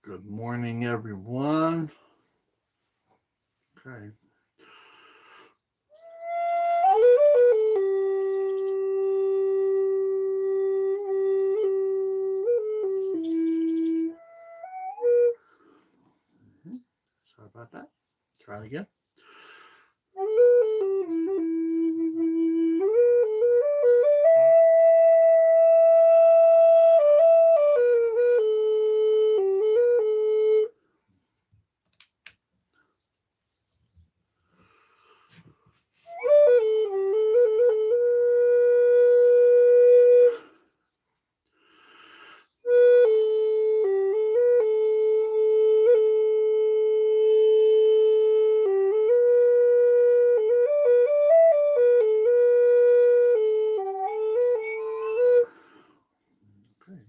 Good morning, everyone. Okay. Sorry about that. Try it again. Okay.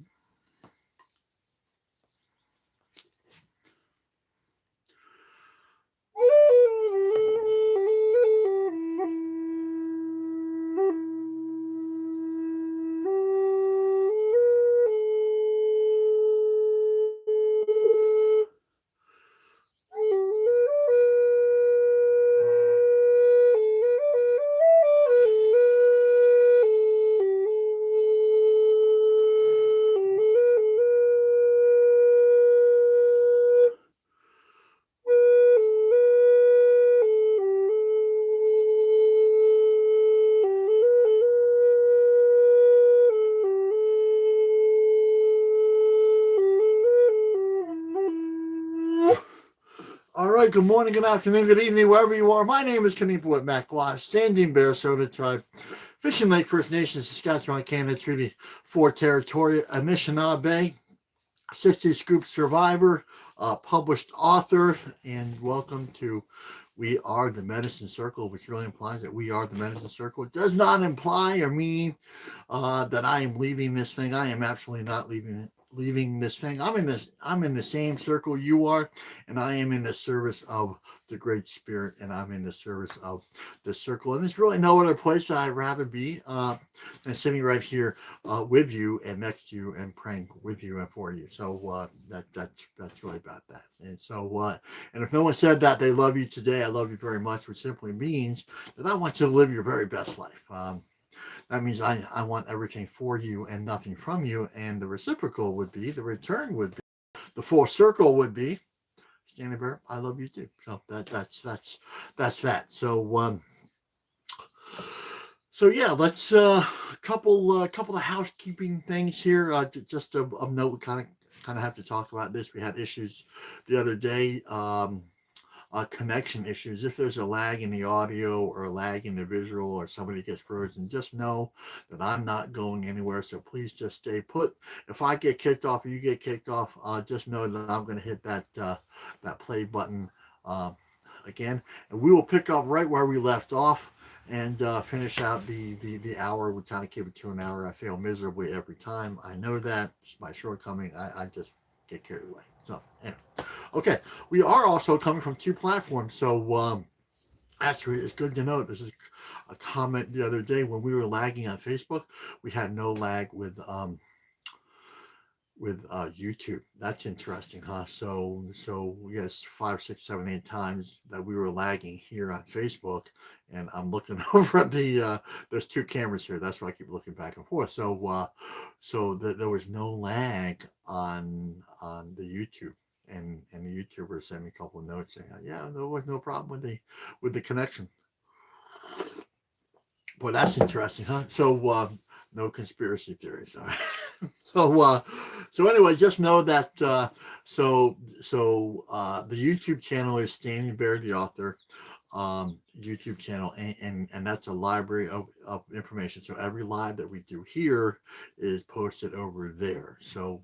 All right. Good morning, good afternoon, good evening, wherever you are. My name is Kanipa with Mac Wise, Standing Bear Soda Tribe, Fishing Lake First Nation, Saskatchewan, Canada, Treaty 4 Territory, Anishinaabe, 60 Scoop Survivor, published author, and welcome to We Are the Medicine Circle, which really implies that we are the medicine circle. It does not imply or mean that I am leaving this thing. I am absolutely not leaving this thing. I'm in the same circle you are, and I am in the service of the Great Spirit, and I'm in the service of the circle. And there's really no other place I'd rather be than sitting right here with you and next to you and praying with you and for you. So that's really about that. And so and if no one said that they love you today, I love you very much, which simply means that I want you to live your very best life. That means I want everything for you and nothing from you. And the reciprocal would be, the return would be, the full circle would be, Stanley Bear, I love you too. So that's that. So yeah, let's couple of housekeeping things here. Just a note, we kind of have to talk about this. We had issues the other day. Connection issues. If there's a lag in the audio or a lag in the visual or somebody gets frozen, just know that I'm not going anywhere. So please just stay put. If I get kicked off or you get kicked off, just know that I'm going to hit that play button uh, again, and we will pick up right where we left off and finish out the hour. We kind of keep it to an hour. I fail miserably every time. I know that it's my shortcoming. I just get carried away. So anyway. Okay, we are also coming from two platforms. So actually, it's good to know. This is a comment the other day when we were lagging on Facebook. We had no lag with YouTube. That's interesting, huh? So yes, 5, 6, 7, 8 times that we were lagging here on Facebook, and I'm looking over at there's two cameras here. That's why I keep looking back and forth. There was no lag on the YouTube. And the YouTuber sent me a couple of notes saying, yeah, there was no problem with the connection. Well, that's interesting, huh? No conspiracy theories. All right. so uh, so anyway, just know that the YouTube channel is Standing Bear the author YouTube channel, and that's a library of information. So every live that we do here is posted over there. So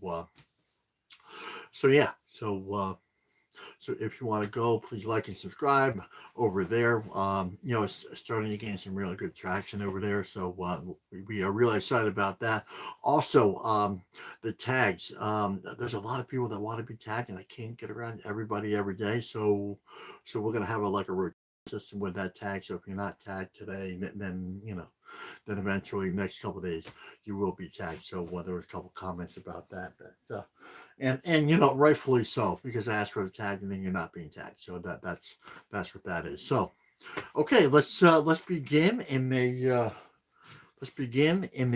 yeah, so if you want to go, please like and subscribe over there. It's starting to gain some really good traction over there. So we are really excited about that. Also, the tags. There's a lot of people that want to be tagged, and I can't get around everybody every day. So we're gonna have like a routine system with that tag. So if you're not tagged today, then then eventually next couple of days you will be tagged. So there was a couple comments about that, and rightfully so, because I asked for the tag and then you're not being tagged. So that's what that is. So okay, let's begin in the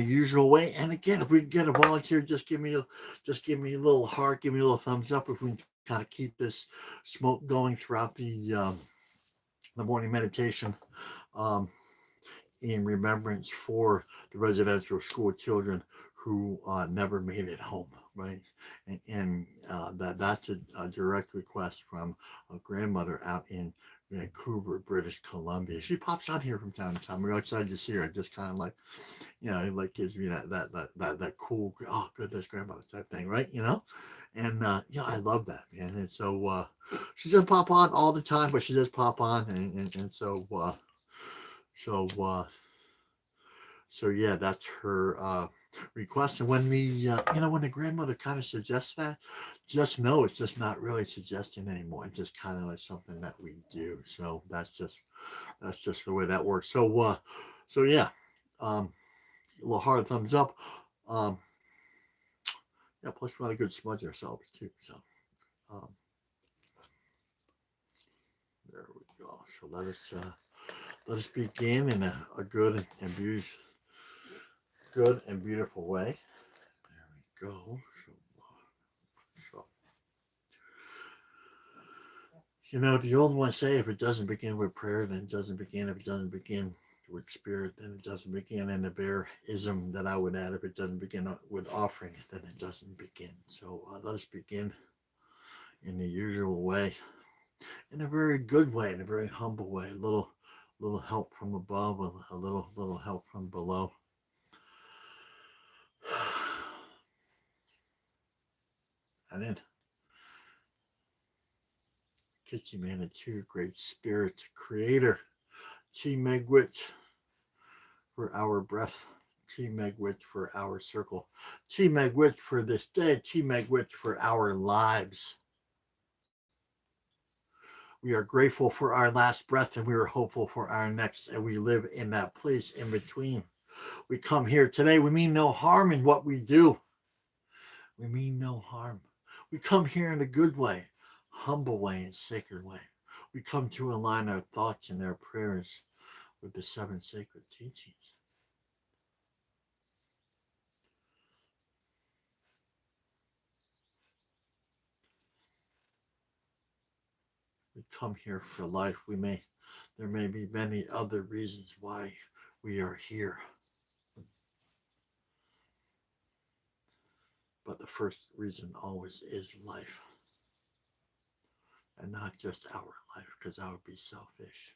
usual way. And again, if we can get a volunteer, just give me a little heart, give me a little thumbs up if we can kind of keep this smoke going throughout the morning meditation, in remembrance for the residential school children who never made it home, right? And that's a direct request from a grandmother out in Vancouver, British Columbia. She pops on here from time to time. We're excited to see her. It just kind of like, it like gives me that cool, oh goodness, grandmother type thing, right? And I love that, man. And so she doesn't pop on all the time, but she does pop on, and so yeah, that's her request. And when when the grandmother kind of suggests that, just know it's just not really suggesting anymore. It's just kind of like something that we do. So that's just the way that works. So yeah, a little hard thumbs up. Yeah, plus we want a good smudge ourselves too. So there we go. So let us begin in a good and beautiful way. There we go. The old ones say, if it doesn't begin with prayer, then it doesn't begin. If it doesn't begin with spirit, then it doesn't begin. And the bare-ism that I would add, if it doesn't begin with offering, then it doesn't begin. So let us begin in the usual way, in a very good way, in a very humble way. A little help from above, a little help from below. And then Kitchi Manitou, great spirit, creator, Chi Megwit for our breath, Chi Megwit for our circle, Chi Megwit for this day, Chi Megwit for our lives. We are grateful for our last breath, and we are hopeful for our next, and we live in that place in between. We come here today. We mean no harm in what we do. We mean no harm. We come here in a good way, humble way, and sacred way. We come to align our thoughts and our prayers with the 7 sacred teachings. We come here for life. There may be many other reasons why we are here. But the first reason always is life. And not just our life, because that would be selfish.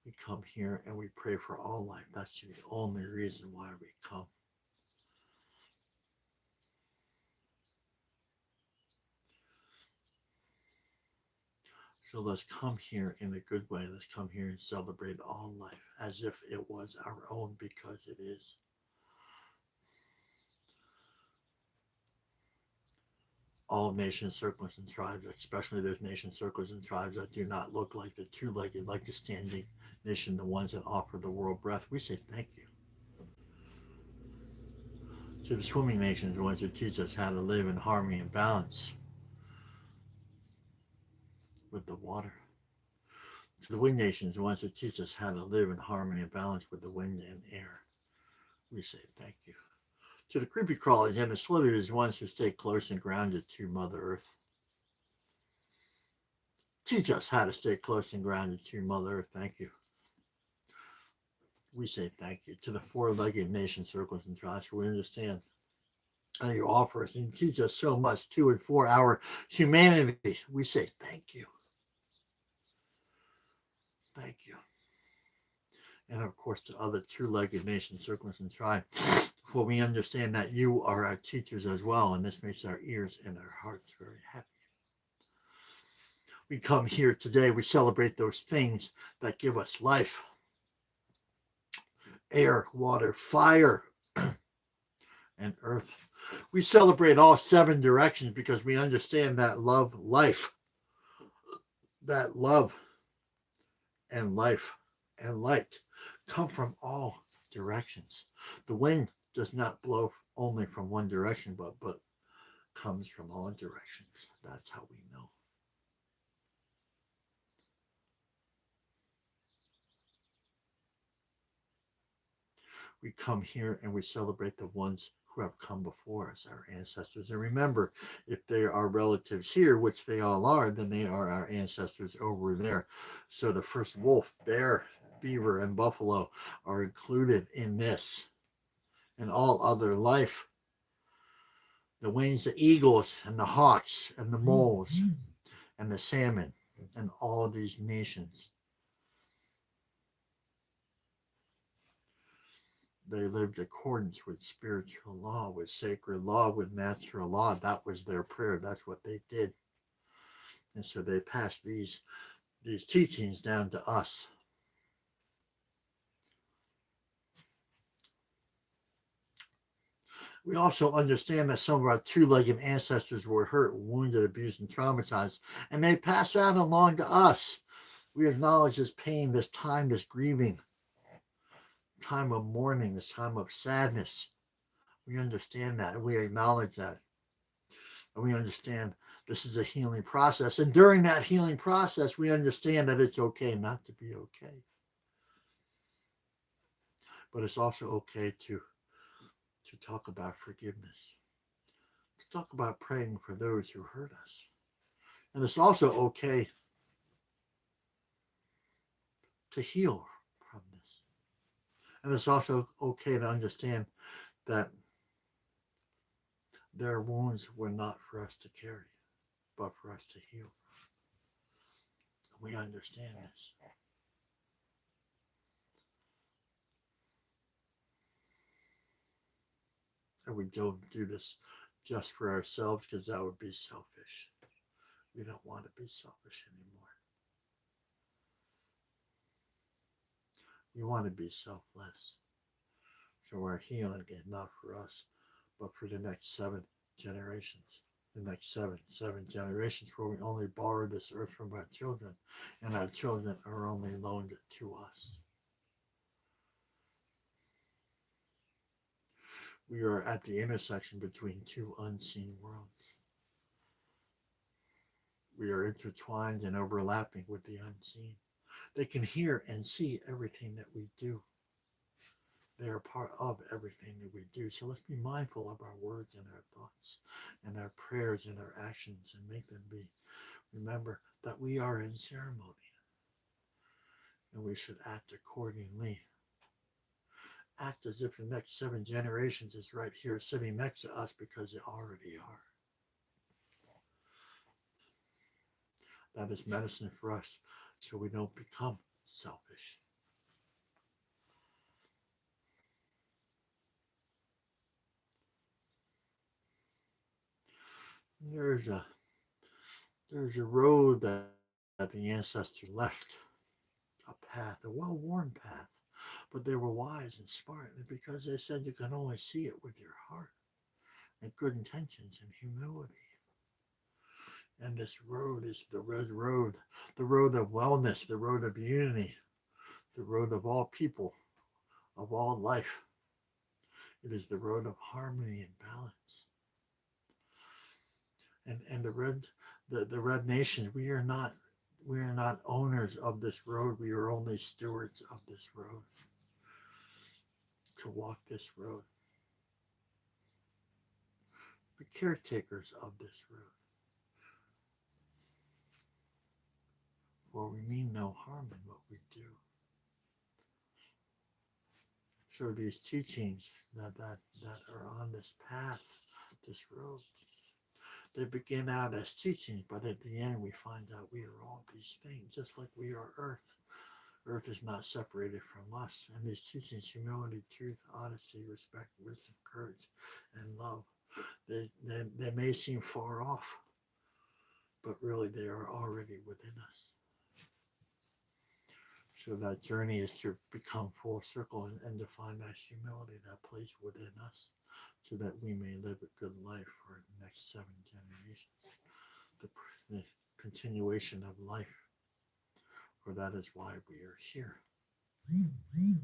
We come here and we pray for all life. That's the only reason why we come. So let's come here in a good way. Let's come here and celebrate all life as if it was our own, because it is. All nations, circles, and tribes, especially those nations, circles, and tribes that do not look like the two-legged, like the standing nation, the ones that offer the world breath, we say thank you. To the swimming nations, the ones that teach us how to live in harmony and balance with the water. To the wind nations, the ones that teach us how to live in harmony and balance with the wind and air, we say thank you. To the creepy crawlers and the slithers, the ones who stay close and grounded to Mother Earth. Teach us how to stay close and grounded to Mother Earth. Thank you. We say thank you. To the 4-legged nation, circles, and tribes, we understand how you offer us and teach us so much to and for our humanity. We say thank you. Thank you. And of course, to other 2-legged nation, circles, and tribes, for we understand that you are our teachers as well, and this makes our ears and our hearts very happy. We come here today, we celebrate those things that give us life. Air, water, fire, and earth. We celebrate all 7 directions because we understand that love, life, that love and life and light come from all directions. The wind does not blow only from one direction, but comes from all directions. That's how we know. We come here and we celebrate the ones who have come before us, our ancestors. And remember, if they are relatives here, which they all are, then they are our ancestors over there. So the first wolf, bear, beaver, and buffalo are included in this and all other life. The wings, the eagles, and the hawks, and the moles, and the salmon, and all these nations. They lived accordance with spiritual law, with sacred law, with natural law. That was their prayer. That's what they did. And so they passed these teachings down to us. We also understand that some of our two-legged ancestors were hurt, wounded, abused, and traumatized, and they passed that along to us. We acknowledge this pain, this time, this grieving, time of mourning, this time of sadness. We understand that, and we acknowledge that. And we understand this is a healing process. And during that healing process, we understand that it's okay not to be okay. But it's also okay to talk about forgiveness, to talk about praying for those who hurt us. And it's also okay to heal from this. And it's also okay to understand that their wounds were not for us to carry, but for us to heal. We understand this. And we don't do this just for ourselves, because that would be selfish. We don't want to be selfish anymore. We want to be selfless. So our healing is not for us, but for the next 7 generations. The next seven generations, where we only borrow this earth from our children, and our children are only loaned it to us. We are at the intersection between two unseen worlds. We are intertwined and overlapping with the unseen. They can hear and see everything that we do. They are part of everything that we do. So let's be mindful of our words and our thoughts and our prayers and our actions, and make them be. Remember that we are in ceremony, and we should act accordingly. Act as if the next 7 generations is right here sitting next to us, because they already are. That is medicine for us, so we don't become selfish. There's a road that the ancestors left, a path, a well-worn path, but they were wise and smart, and because they said you can only see it with your heart and good intentions and humility. And this road is the red road, the road of wellness, the road of unity, the road of all people, of all life. It is the road of harmony and balance. And the red nation, we are not owners of this road. We are only stewards of this road, to walk this road. Be caretakers of this road. For we mean no harm in what we do. So these teachings that are on this path, this road, they begin out as teachings, but at the end we find out we are all these things, just like we are earth. Earth is not separated from us. And these teachings, humility, truth, honesty, respect, wisdom, courage, and love, they may seem far off, but really they are already within us. So that journey is to become full circle and to find that humility, that place within us, so that we may live a good life for the next 7 generations. The continuation of life for that is why we are here. And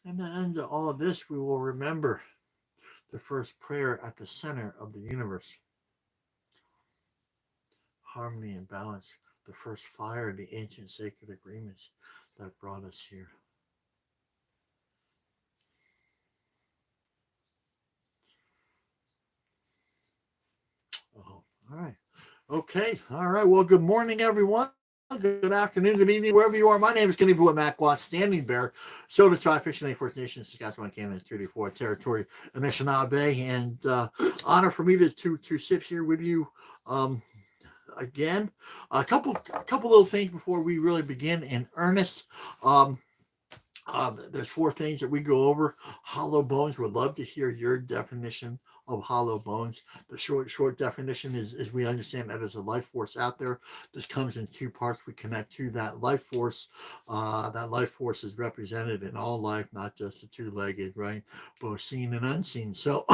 at the end of all of this, we will remember the first prayer at the center of the universe. Harmony and balance, the first fire of the ancient sacred agreements that brought us here. Oh, all right. Okay. All right. Well, good morning, everyone. Good afternoon, good evening, wherever you are. My name is Kenny Blue at Mac Watts, Standing Bear, Soda Tribe, Fish and Lake First Nation, Saskatchewan, Canada, Treaty 4 Territory, Anishinaabe, and honor for me to sit here with you again. A couple little things before we really begin in earnest. There's 4 things that we go over. Hollow bones. Would love to hear your definition of hollow bones. The short definition is we understand that there's a life force out there. This comes in 2 parts. We connect to that life force. That life force is represented in all life, not just the 2-legged, right? Both seen and unseen. So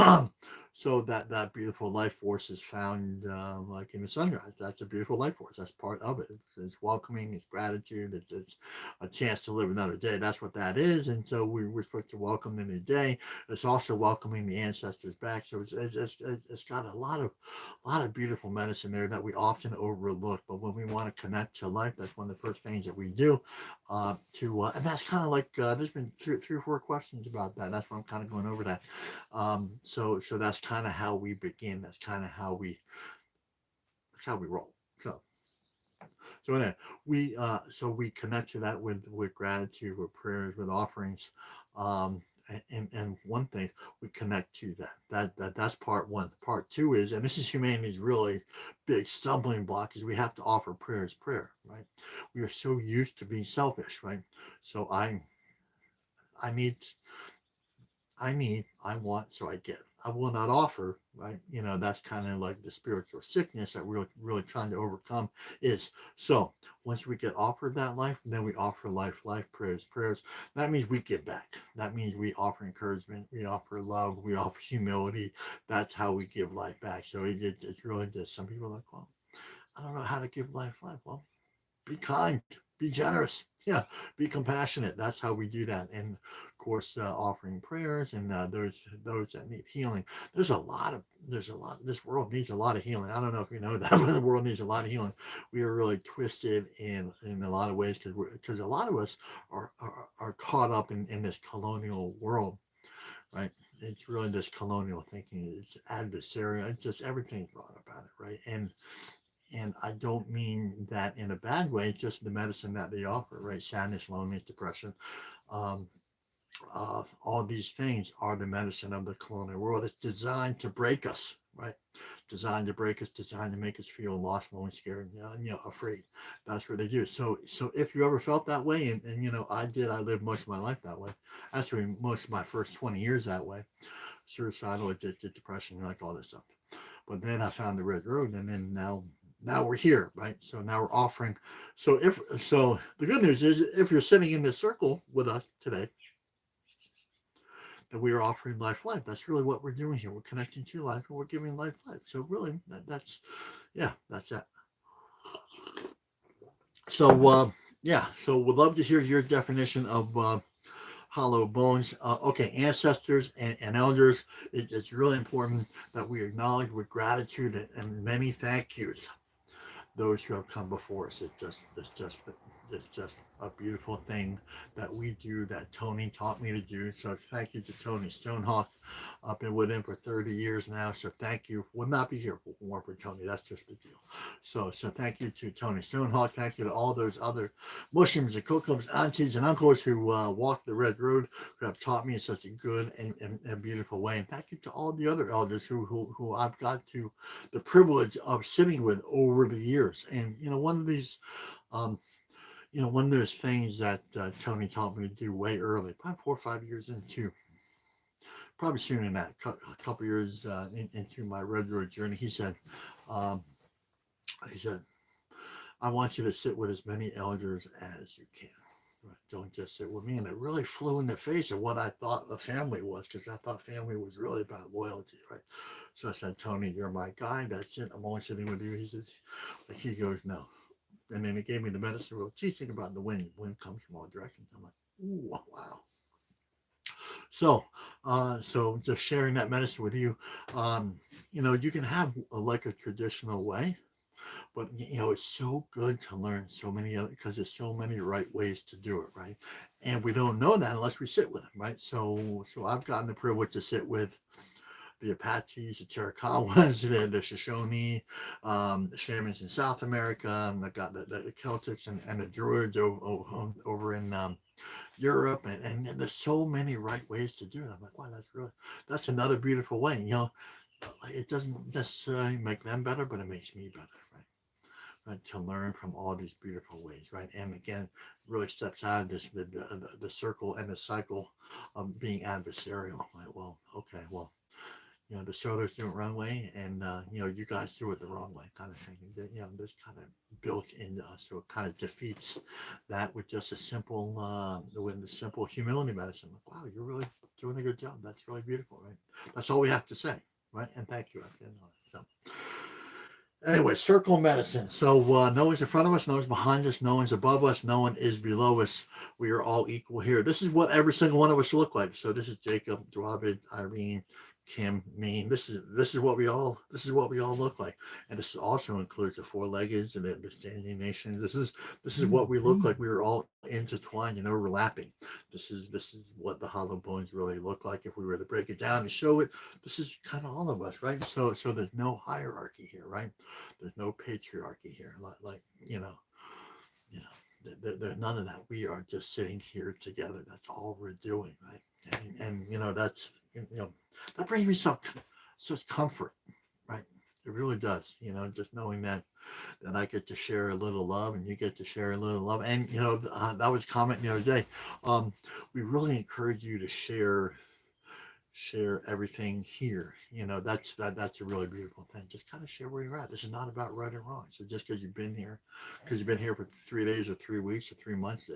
so that beautiful life force is found like in the sunrise. That's a beautiful life force. That's part of it. It's welcoming, it's gratitude, it's a chance to live another day. That's what that is. And so we're supposed to welcome the new day. It's also welcoming the ancestors back. So it's got a lot of beautiful medicine there that we often overlook. But when we want to connect to life, that's one of the first things that we do. And that's kind of like there's been 3 or 4 questions about that. That's why I'm kind of going over that. So that's kind of how we begin. That's kind of how we roll. So anyway, we connect to that with gratitude, with prayers, with offerings, and one thing we connect to that's part 1. Part 2 is, and this is humanity's really big stumbling block, is we have to offer prayer, right? We are so used to being selfish, right? So I want, so I get. I will not offer, right? That's kind of like the spiritual sickness that we're really trying to overcome is. So once we get offered that life, then we offer life, prayers. That means we give back. That means we offer encouragement, we offer love, we offer humility. That's how we give life back. So it's really just, some people are like, well, I don't know how to give life. Well, be kind, be generous. Yeah, be compassionate. That's how we do that. And of course, offering prayers and those that need healing. This world needs a lot of healing. I don't know if you know that, but the world needs a lot of healing. We are really twisted in a lot of ways because a lot of us are caught up in this colonial world, right? It's really this colonial thinking. It's adversarial. It's just everything's wrong about it, right? And I don't mean that in a bad way, just the medicine that they offer, right? Sadness, loneliness, depression, all these things are the medicine of the colonial world. It's designed to break us, right? Designed to break us, designed to make us feel lost, lonely, scared, afraid. That's what they do. So if you ever felt that way, and I lived most of my life that way. Actually, most of my first 20 years that way. Suicidal, addicted, depression, like all this stuff. But then I found the red road, and then now we're here, right? So now we're offering. So the good news is, if you're sitting in this circle with us today, that we are offering life. That's really what we're doing here. We're connecting to life and we're giving life. So really, that's that. So so we'd love to hear your definition of hollow bones. Okay, ancestors and elders. It's really important that we acknowledge with gratitude and many thank yous those who have come before us. It's just a beautiful thing that we do, that Tony taught me to do. So thank you to Tony Stonehawk. I've been with him for 30 years now. So thank you. Would not be here if it weren't for Tony. That's just the deal. So thank you to Tony Stonehawk. Thank you to all those other Muslims and Kokums, aunties and uncles who walked the red road, who have taught me in such a good and beautiful way. And thank you to all the other elders who I've got to the privilege of sitting with over the years. And one of these one of those things that Tony taught me to do way early, probably 4 or 5 years into, probably sooner than that, a couple years into my red road journey, he said, I want you to sit with as many elders as you can. Right? Don't just sit with me. And it really flew in the face of what I thought the family was, because I thought family was really about loyalty, right? So I said, Tony, you're my guy. That's it. I'm only sitting with you. He goes, no. And then it gave me the medicine wheel. Geez, think about the wind. Wind comes from all directions. I'm like, ooh, wow. So just sharing that medicine with you, you can have like a traditional way, but it's so good to learn so many other, because there's so many right ways to do it, right? And we don't know that unless we sit with them, right? So I've gotten the privilege to sit with the Apaches, the Chiricahuas, the Shoshone, the shamans in South America, and I got the Celtics and the Druids over in Europe, and there's so many right ways to do it. I'm like, wow, that's another beautiful way. It doesn't necessarily make them better, but it makes me better, right? Right, to learn from all these beautiful ways, right? And again, really steps out of the circle and the cycle of being adversarial. Like, well, okay, well, the Sothers do it wrong way, and you guys do it the wrong way, kind of thing. This kind of built into us, so it kind of defeats that with just a simple, with the simple humility medicine. Like, wow, you're really doing a good job. That's really beautiful, right? That's all we have to say, right? And thank you. So, anyway, circle medicine. So no one's in front of us, no one's behind us, no one's above us, no one is below us. We are all equal here. This is what every single one of us look like. So this is Jacob, Dwavid, Irene, Kim, me. This is what we all look like. And this also includes the four-legged and the standing nation. This is what we look like. We are all intertwined and overlapping. This is what the hollow bones really look like. If we were to break it down and show it, this is kind of all of us, right? So there's no hierarchy here, right? There's no patriarchy here. Like there's none of that. We are just sitting here together. That's all we're doing, right? And that's that brings me such comfort, right? It really does. Just knowing that I get to share a little love, and you get to share a little love. And that was a comment the other day. We really encourage you to share everything here. That's a really beautiful thing. Just kind of share where you're at. This is not about right and wrong. So just because you've been here for 3 days or 3 weeks or 3 months,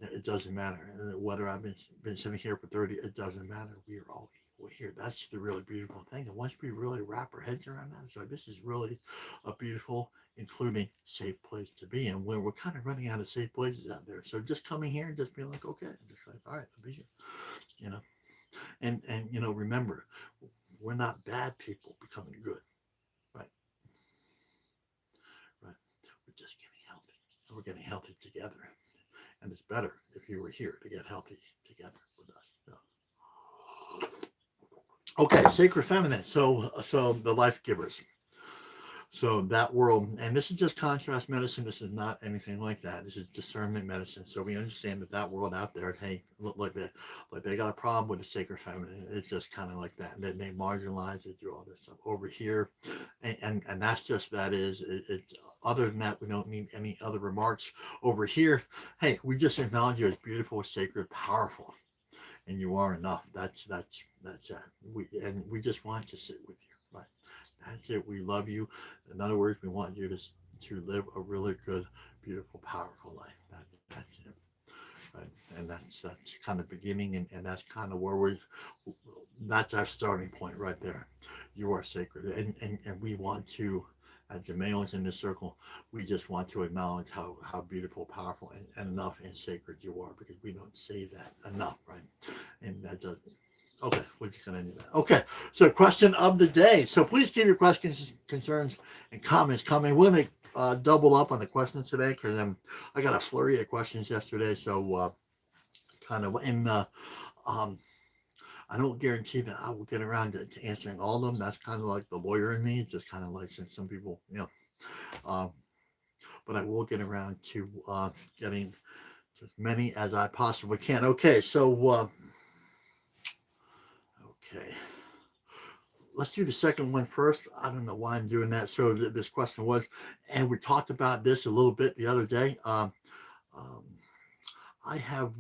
it doesn't matter. Whether I've been sitting here for 30, it doesn't matter. We are all equal here. That's the really beautiful thing. And once we really wrap our heads around that, so this is really a beautiful, including, safe place to be. And when we're kind of running out of safe places out there, so just coming here and just being like, okay, just like, all right, I'll be here. And remember, we're not bad people becoming good, right? Right. We're just getting healthy, and we're getting healthy together. And it's better if you were here to get healthy together with us. So. Okay, sacred feminine. So the life givers. So that world, and this is just contrast medicine. This is not anything like that. This is discernment medicine. So we understand that world out there, hey, look like they got a problem with the sacred feminine. It's just kind of like that. And then they marginalize it, do all this stuff over here, and that's just that is it. Other than that, we don't need any other remarks over here. Hey, we just acknowledge you as beautiful, sacred, powerful, and you are enough. That's that. We just want to sit with you. Right. That's it. We love you. In other words, we want you to live a really good, beautiful, powerful life. That's it. Right. And that's kind of beginning, and that's kind of where that's our starting point right there. You are sacred, and we want to, as the males in this circle, we just want to acknowledge how beautiful, powerful, and enough and sacred you are, because we don't say that enough, right? And that doesn't. Okay, we're just going to do that. Okay, so question of the day. So please keep your questions, concerns, and comments coming. We're going to double up on the questions today, because I got a flurry of questions yesterday. So I don't guarantee that I will get around to answering all of them. That's kind of like the lawyer in me, just kind of like, since some people, but I will get around to getting as many as I possibly can. Okay, so okay. Let's do the second one first. I don't know why I'm doing that. So this question was, and we talked about this a little bit the other day. I have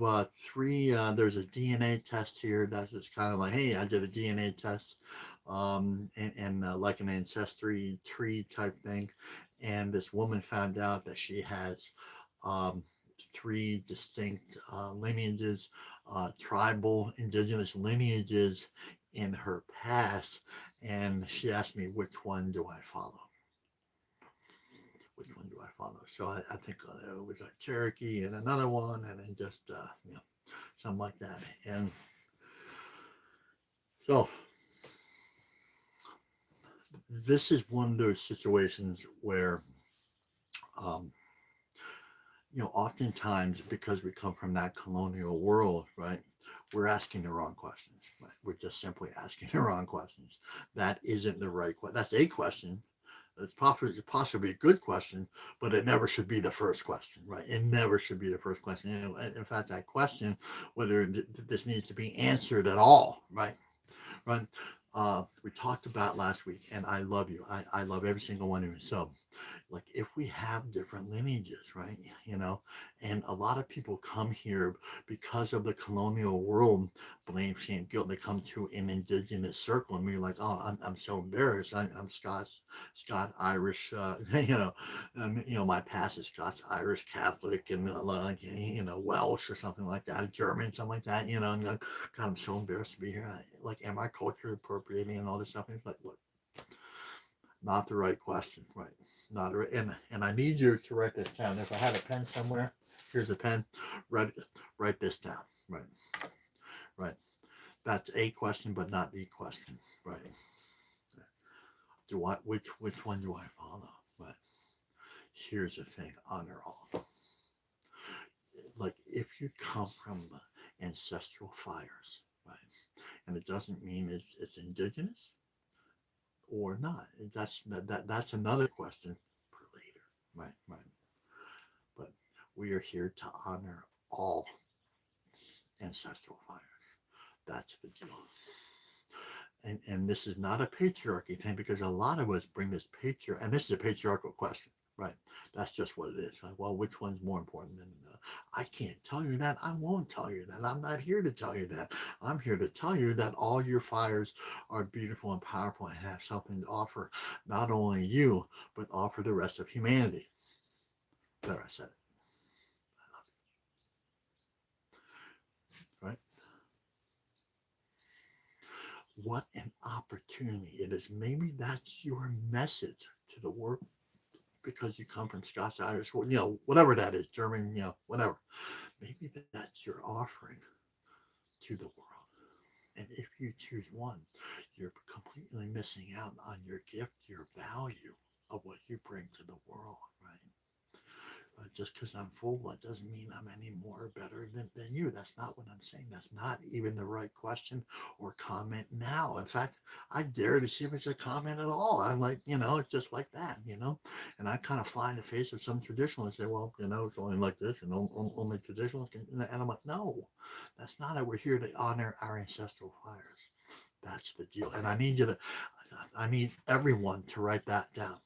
3, there's a DNA test here. That's just kind of like, hey, I did a DNA test, and like an ancestry tree type thing. And this woman found out that she has 3 distinct lineages, tribal indigenous lineages in her past. And she asked me, which one do I follow? father. So I think it was a Cherokee and another one, and then just something like that. And so this is one of those situations where, um, oftentimes because we come from that colonial world, right, we're asking the wrong questions. Right? We're just simply asking the wrong questions. That isn't the right question. That's a question. It's possibly a good question, but it never should be the first question, right? It never should be the first question. In fact, that question, whether this needs to be answered at all, right? Right. We talked about last week, and I love you. I love every single one of you. So, like, if we have different lineages, right? And a lot of people come here because of the colonial world, blame, shame, guilt. They come to an indigenous circle and be like, oh, I'm so embarrassed. I'm Scott, Irish, my past is Scots, Irish, Catholic, and like, Welsh or something like that, German, something like that, and God, I'm so embarrassed to be here. Like, am I culture appropriating and all this stuff? And it's like, look, not the right question, right? Not right, and I need you to write this down. If I had a pen somewhere, here's a pen. Write this down, right? Right. That's a question, but not the question, right? Which one do I follow? But here's the thing: honor all. Like, if you come from ancestral fires, right, and it doesn't mean it's indigenous or not. That's another question for later, right? Right. But we are here to honor all ancestral fires. That's the deal. And this is not a patriarchy thing, because a lot of us bring this and this is a patriarchal question, right? That's just what it is. Like, well, which one's more important than the? I can't tell you that. I won't tell you that. I'm not here to tell you that. I'm here to tell you that all your fires are beautiful and powerful and have something to offer, not only you, but offer the rest of humanity. There, I said it. I love you. Right? What an opportunity it is. Maybe that's your message to the world, because you come from Scots, Irish, whatever that is, German, whatever. Maybe that's your offering to the world. And if you choose one, you're completely missing out on your gift, your value of what you bring to the world, right? Just because I'm full blood doesn't mean I'm any more better than you. That's not what I'm saying. That's not even the right question or comment now. In fact, I dare to see if it's a comment at all. I'm like, it's just like that, and I kind of fly in the face of some traditionalists and say, well, it's only like this, and only traditionalists can, and I'm like, no, that's not it. We're here to honor our ancestral fires. That's the deal. And I need everyone to write that down.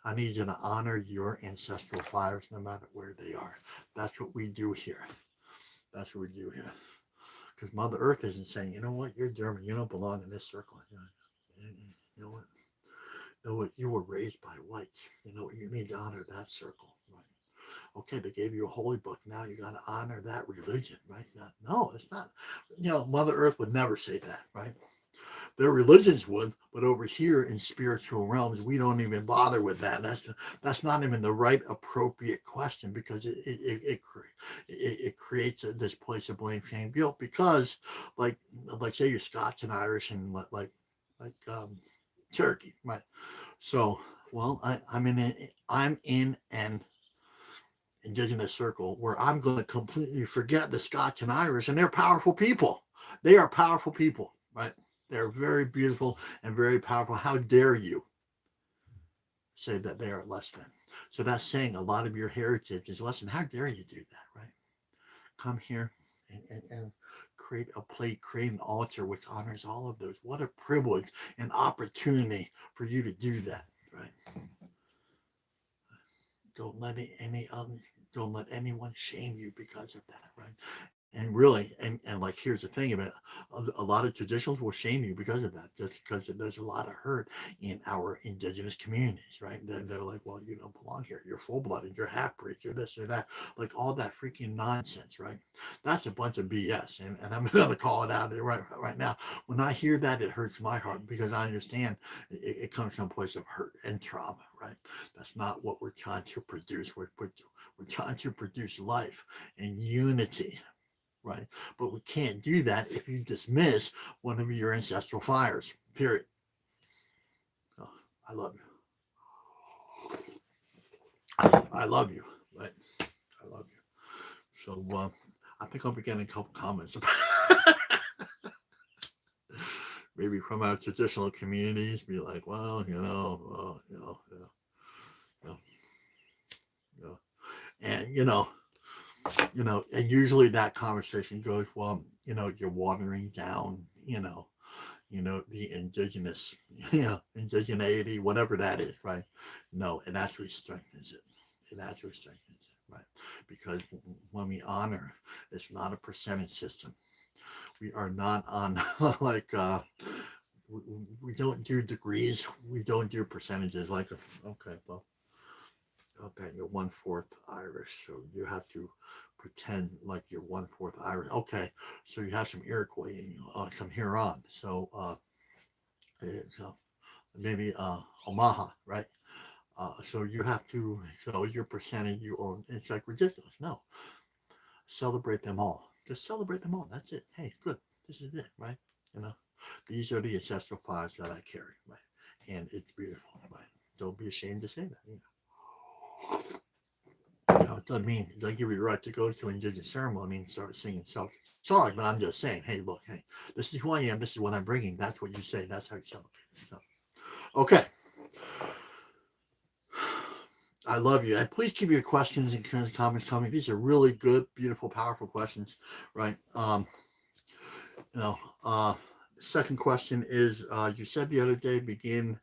I need you to honor your ancestral fires no matter where they are. That's what we do here. That's what we do here. Because Mother Earth isn't saying, you know what, you're German, you don't belong in this circle. You know what? You know what? You were raised by whites. You know what? You need to honor that circle. Right? Okay, they gave you a holy book. Now you got to honor that religion, right? No, it's not. Mother Earth would never say that, right? Their religions would, but over here in spiritual realms, we don't even bother with that. That's not even the right appropriate question, because it creates this place of blame, shame, guilt. Because like say you're Scots and Irish and like Cherokee, right? So, well, I'm in an indigenous circle where I'm going to completely forget the Scots and Irish, and they're powerful people. They are powerful people, right? They're very beautiful and very powerful. How dare you say that they are less than? So that's saying a lot of your heritage is less than. How dare you do that, right? Come here and create a plate, create an altar which honors all of those. What a privilege and opportunity for you to do that, right? Don't let anyone shame you because of that, right? And really, and like, here's the thing about it, a lot of traditionals will shame you because of that, just because there's a lot of hurt in our indigenous communities, right? They're like, well, you don't belong here. You're full blooded. You're half breed. You're this or that. Like all that freaking nonsense, right? That's a bunch of BS. And I'm going to call it out there right now. When I hear that, it hurts my heart because I understand it comes from a place of hurt and trauma, right? That's not what we're trying to produce. We're trying to produce life and unity, right? But we can't do that if you dismiss one of your ancestral fires, period. Oh, I love you. I love you, right? I love you. So I think I'll be getting a couple comments maybe from our traditional communities, be like, well, and and usually that conversation goes, well, you're watering down, the indigenous, indigeneity, whatever that is, right? No, it actually strengthens it. It actually strengthens it, right? Because when we honor, it's not a percentage system. We are not on like, we don't do degrees. We don't do percentages like, okay, well, okay, you're 1/4 Irish, so you have to pretend like you're 1/4 Irish. Okay, so you have some Iroquois in you, some Huron. So, maybe Omaha, right? So you have to show your percentage you own. It's like ridiculous. No, celebrate them all. Just celebrate them all. That's it. Hey, good. This is it, right? These are the ancestral fires that I carry, right? And it's beautiful, right? Don't be ashamed to say that. It doesn't mean it doesn't give you the right to go to an indigenous ceremony and start singing Celtic songs, but I'm just saying, hey, look, hey, this is who I am. This is what I'm bringing. That's what you say. That's how you celebrate. So, okay. I love you. And please keep your questions and comments coming. These are really good, beautiful, powerful questions, right? Second question is, you said the other day begin.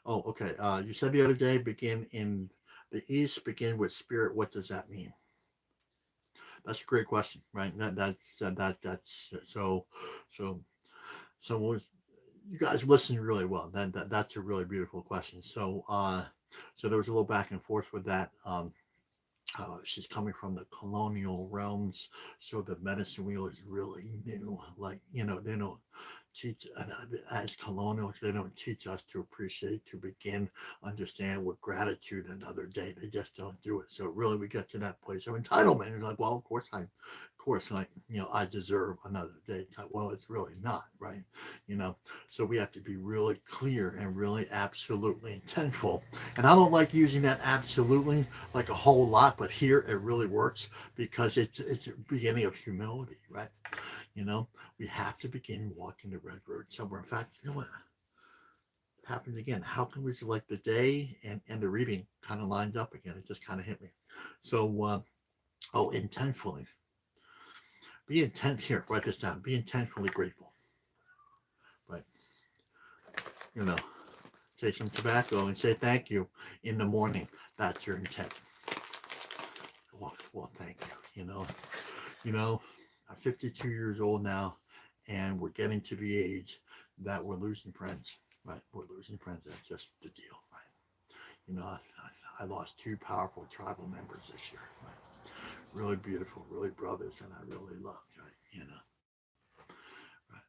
Oh, okay. You said the other day begin in the East, begin with spirit. What does that mean? That's a great question, right? That's so you guys listened really well. That's a really beautiful question. So there was a little back and forth with that. She's coming from the colonial realms, so the medicine wheel is really new. Like, they don't teach, as colonials, they don't teach us to appreciate, to begin, understand with gratitude another day. They just don't do it. So really, we get to that place of entitlement. It's like, well, of course, I deserve another day. Well, it's really not, right? So we have to be really clear and really absolutely intentful. And I don't like using that absolutely like a whole lot, but here it really works because it's a beginning of humility, right? We have to begin walking the red road somewhere. In fact, what? It happens again. How can we select the day and the reading kind of lined up again? It just kind of hit me. So, intentfully. Be intent here. Write this down. Be intentionally grateful. Right. Take some tobacco and say thank you in the morning. That's your intent. Well, thank you. I'm 52 years old now, and we're getting to the age that we're losing friends, right? We're losing friends. That's just the deal, right? I lost 2 powerful tribal members this year, right? Really beautiful, really brothers, and I really loved, right? Right.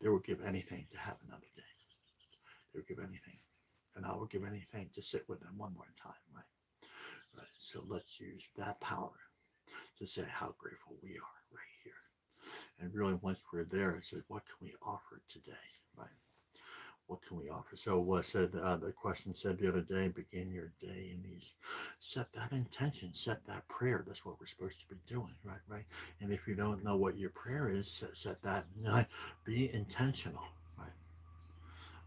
They would give anything to have another day. They would give anything, and I would give anything to sit with them one more time, right? Right. So let's use that power to say how grateful we are right here. And really, once we're there, it says, what can we offer today, right? What can we offer? So what said, the question said the other day, begin your day in these, set that intention, set that prayer. That's what we're supposed to be doing, right? And if you don't know what your prayer is, set that, be intentional, right?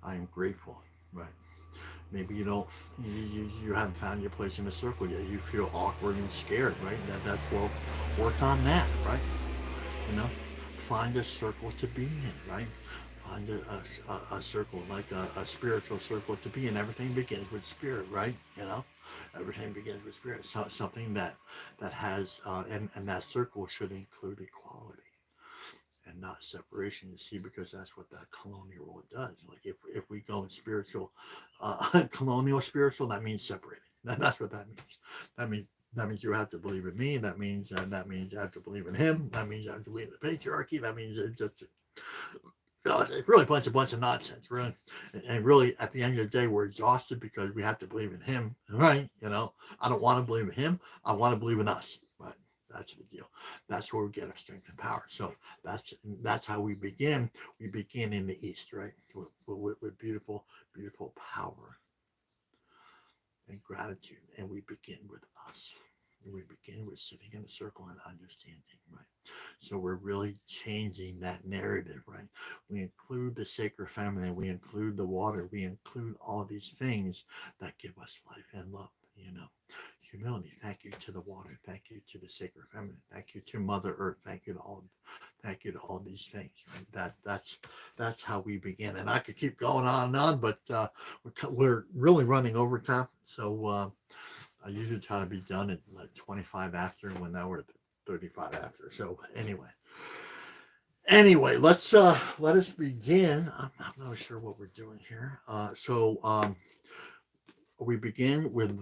I am grateful, right? Maybe you don't, you haven't found your place in the circle yet. You feel awkward and scared, right? That's, well, work on that, right? Find a circle to be in, right? under a circle, like a spiritual circle to be, and everything begins with spirit, right? Everything begins with spirit. So something that has, and that circle should include equality and not separation. You see, because that's what that colonial world does. Like if we go in spiritual, colonial spiritual, that means separating. That's what that means. That means that means you have to believe in me. That means you have to believe in him. That means you have to believe in the patriarchy. That means it's just it's really a bunch of nonsense, really. And really, at the end of the day, we're exhausted because we have to believe in him, right? I don't want to believe in him. I want to believe in us. But that's the deal. That's where we get our strength and power. So that's how we begin. We begin in the East, right? With beautiful, beautiful power and gratitude. And we begin with us. We begin with sitting in a circle and understanding, right? So we're really changing that narrative, right? We include the sacred feminine, we include the water, we include all these things that give us life and love, Humility. Thank you to the water. Thank you to the sacred feminine. Thank you to Mother Earth. Thank you to all these things. Right? That's how we begin. And I could keep going on and on, but we're really running over time. So I usually try to be done at like 25 after, when now we're at 35 after. So anyway, let us begin. I'm not sure what we're doing here. We begin with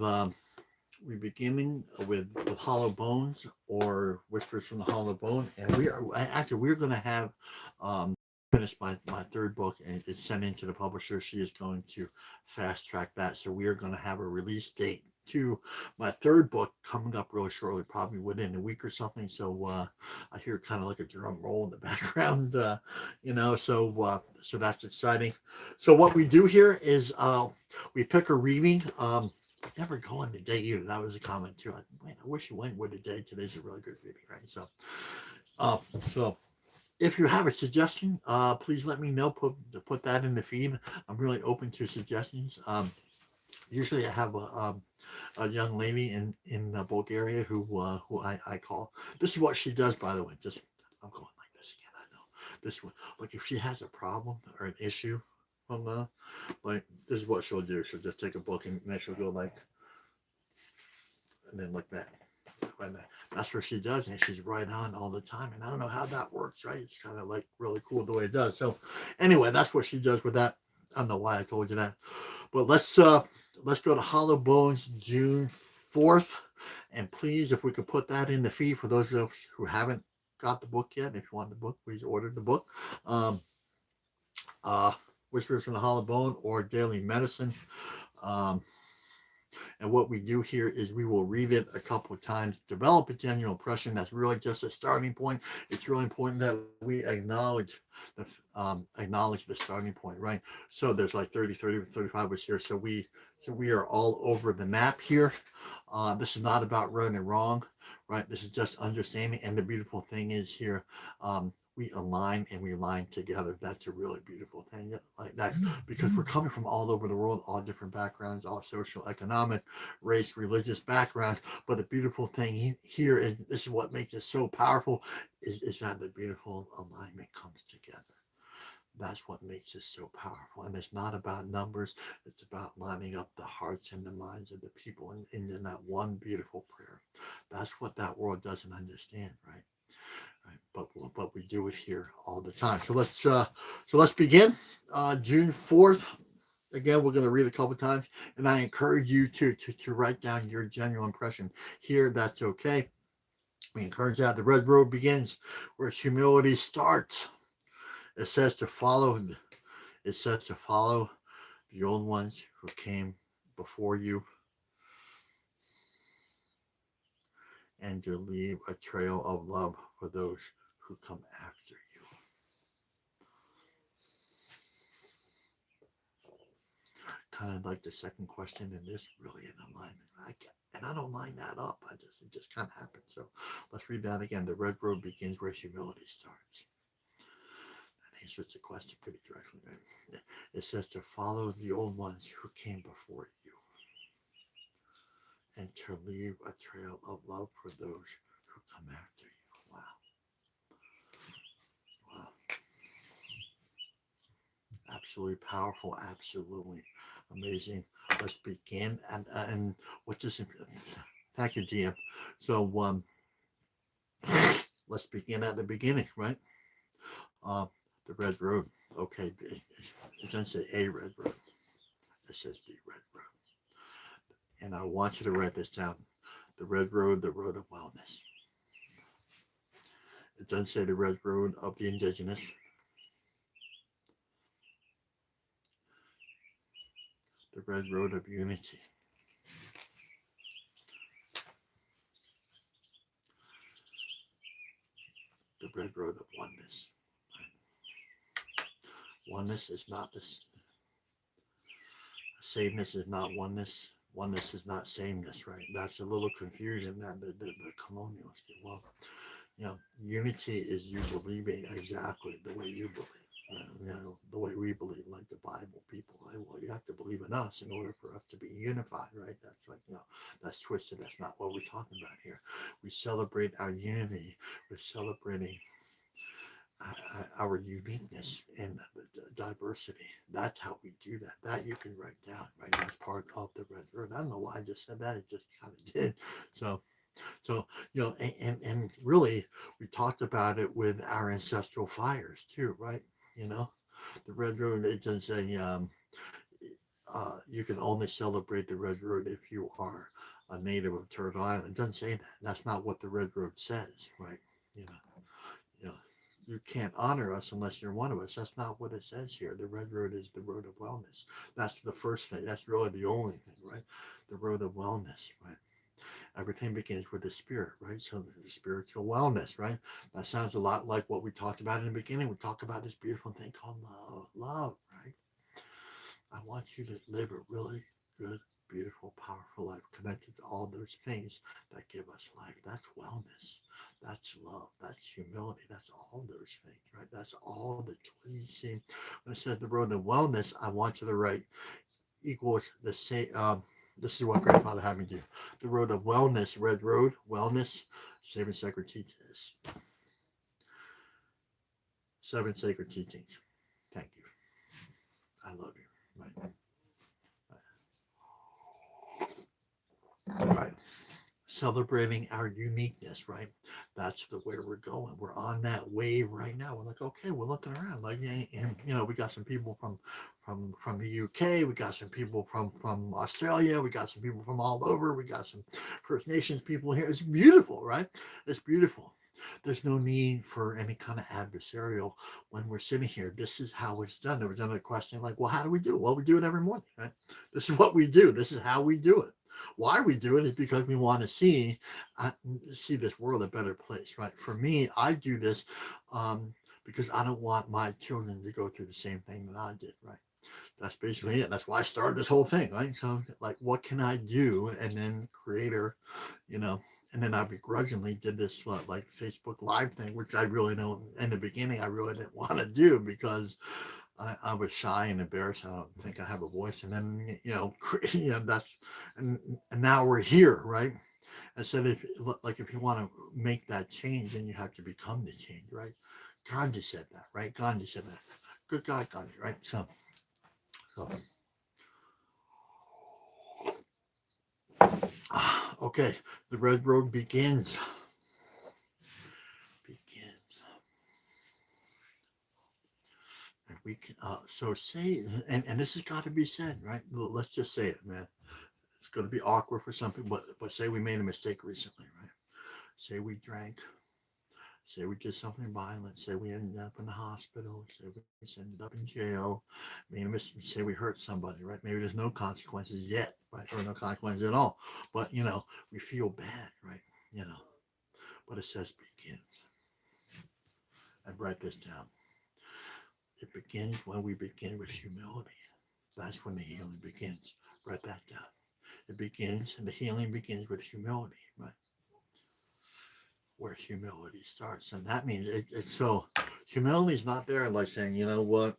Hollow Bones, or Whispers from the Hollow Bone, and we're going to have finished my third book, and it's sent into the publisher. She is going to fast track that, so we are going to have a release date to my third book coming up really shortly, probably within a week or something. So I hear kind of like a drum roll in the background, so that's exciting. So what we do here is we pick a reading. Never go on the day either. That was a comment too. I wish you went with the day. Today's a really good reading, right? So if you have a suggestion, please let me know. Put that in the feed. I'm really open to suggestions. Usually I have a young lady in Bulgaria who I call. This is what she does, by the way. I'm going like this again. I know this one. Like if she has a problem or an issue, like this is what she'll do. She'll just take a book and then she'll go like, and then like that. That's what she does, and she's right on all the time. And I don't know how that works, right? It's kind of like really cool the way it does. So anyway, that's what she does with that. I don't know why I told you that, but let's go to Hollow Bones, June 4th, and please, if we could put that in the feed for those of us who haven't got the book yet. If you want the book, please order the book. Whispers from the Hollow Bone or Daily Medicine. And what we do here is we will read it a couple of times, develop a genuine impression. That's really just a starting point. It's really important that we acknowledge the starting point, right? So there's like 30, 35 of us here. So we are all over the map here. This is not about right and wrong, right? This is just understanding. And the beautiful thing is here, we align and we align together. That's a really beautiful thing, like that, because we're coming from all over the world, all different backgrounds, all social, economic, race, religious backgrounds. But the beautiful thing here, and this is what makes it so powerful, is that the beautiful alignment comes together. That's what makes it so powerful. And it's not about numbers. It's about lining up the hearts and the minds of the people in that one beautiful prayer. That's what that world doesn't understand, right? Right, but we do it here all the time. So let's begin. June 4th. Again, we're going to read a couple times, and I encourage you to write down your genuine impression here. That's okay. We encourage that. The red road begins where humility starts. It says to follow. It says to follow the old ones who came before you, and to leave a trail of love for those who come after you. Kind of like the second question in this, really in alignment. And I don't line that up. It just kind of happens. So let's read that again. The red road begins where humility starts. That answers the question pretty directly. Right? It says to follow the old ones who came before you, and to leave a trail of love for those who come after you. Wow. Wow. Absolutely powerful, absolutely amazing. Let's begin. And what just, thank you, GM. So, let's begin at the beginning, right? Uh, the Red Road. Okay, it doesn't say a Red Road. It says the Red Road. And I want you to write this down. The Red Road, the road of wellness. It doesn't say the Red Road of the indigenous. The Red Road of unity. The Red Road of oneness. Right? Oneness is not this. Sameness is not oneness. Oneness is not sameness, right? That's a little confusion that the colonials did. Well, unity is you believing exactly the way you believe. The way we believe, like the Bible people. Well, you have to believe in us in order for us to be unified, right? That's like, that's twisted. That's not what we're talking about here. We celebrate our unity. We're celebrating our uniqueness and diversity. That's how we do that. That you can write down, right? That's part of the Red Road. I don't know why I just said that. It just kind of did. So and really, we talked about it with our ancestral fires too, right? The Red Road. It doesn't say you can only celebrate the Red Road if you are a native of Turtle Island. It doesn't say that. That's not what the Red Road says, right? You know, you know, you can't honor us unless you're one of us. That's not what it says here. The Red Road is the road of wellness. That's the first thing. That's really the only thing, right? The road of wellness, right? Everything begins with the spirit, right? So the spiritual wellness, right? That sounds a lot like what we talked about in the beginning. We talked about this beautiful thing called love, right? I want you to live a really good, beautiful, powerful life connected to all those things that give us life. That's wellness. That's love. That's humility. That's all those things, right? That's all the you see. When I said the road to wellness, I want you to write equals the same. This is what Grandfather had me do. The road of wellness, Red Road, wellness, seven sacred teachings. Seven sacred teachings. Thank you. I love you. Right. Celebrating our uniqueness, right? That's the way we're going. We're on that wave right now. We're like, okay, we're looking around, like, and we got some people from the UK, we got some people from Australia, we got some people from all over, we got some First Nations people here. It's beautiful, right? It's beautiful. There's no need for any kind of adversarial when we're sitting here. This is how it's done. There was another question like, well, how do we do it? Well, we do it every morning, right? This is what we do. This is how we do it. Why we do it is because we want to see this world a better place, right? For me, I do this because I don't want my children to go through the same thing that I did, right? That's basically it. That's why I started this whole thing, right? So, like, what can I do? And then creator, and then I begrudgingly did this like Facebook Live thing, which I really don't. In the beginning, I really didn't want to do because I was shy and embarrassed. I don't think I have a voice. And then, that's, and now we're here, right? I said, if you want to make that change, then you have to become the change, right? Gandhi said that, right? Gandhi said that. Good God, Gandhi, right? So okay, the Red Road begins. And we can, so say, and this has got to be said, right? Well, let's just say it, man. It's going to be awkward for some people, but say we made a mistake recently, right? Say we drank. Say we did something violent. Say we ended up in the hospital. Say we ended up in jail. Say we hurt somebody, right? Maybe there's no consequences yet, right? Or no consequences at all. But, we feel bad, right? But it says begins. And write this down. It begins when we begin with humility. That's when the healing begins. Write that down. It begins, and the healing begins with humility, right? Where humility starts. And that means it's so humility is not there like saying, you know what?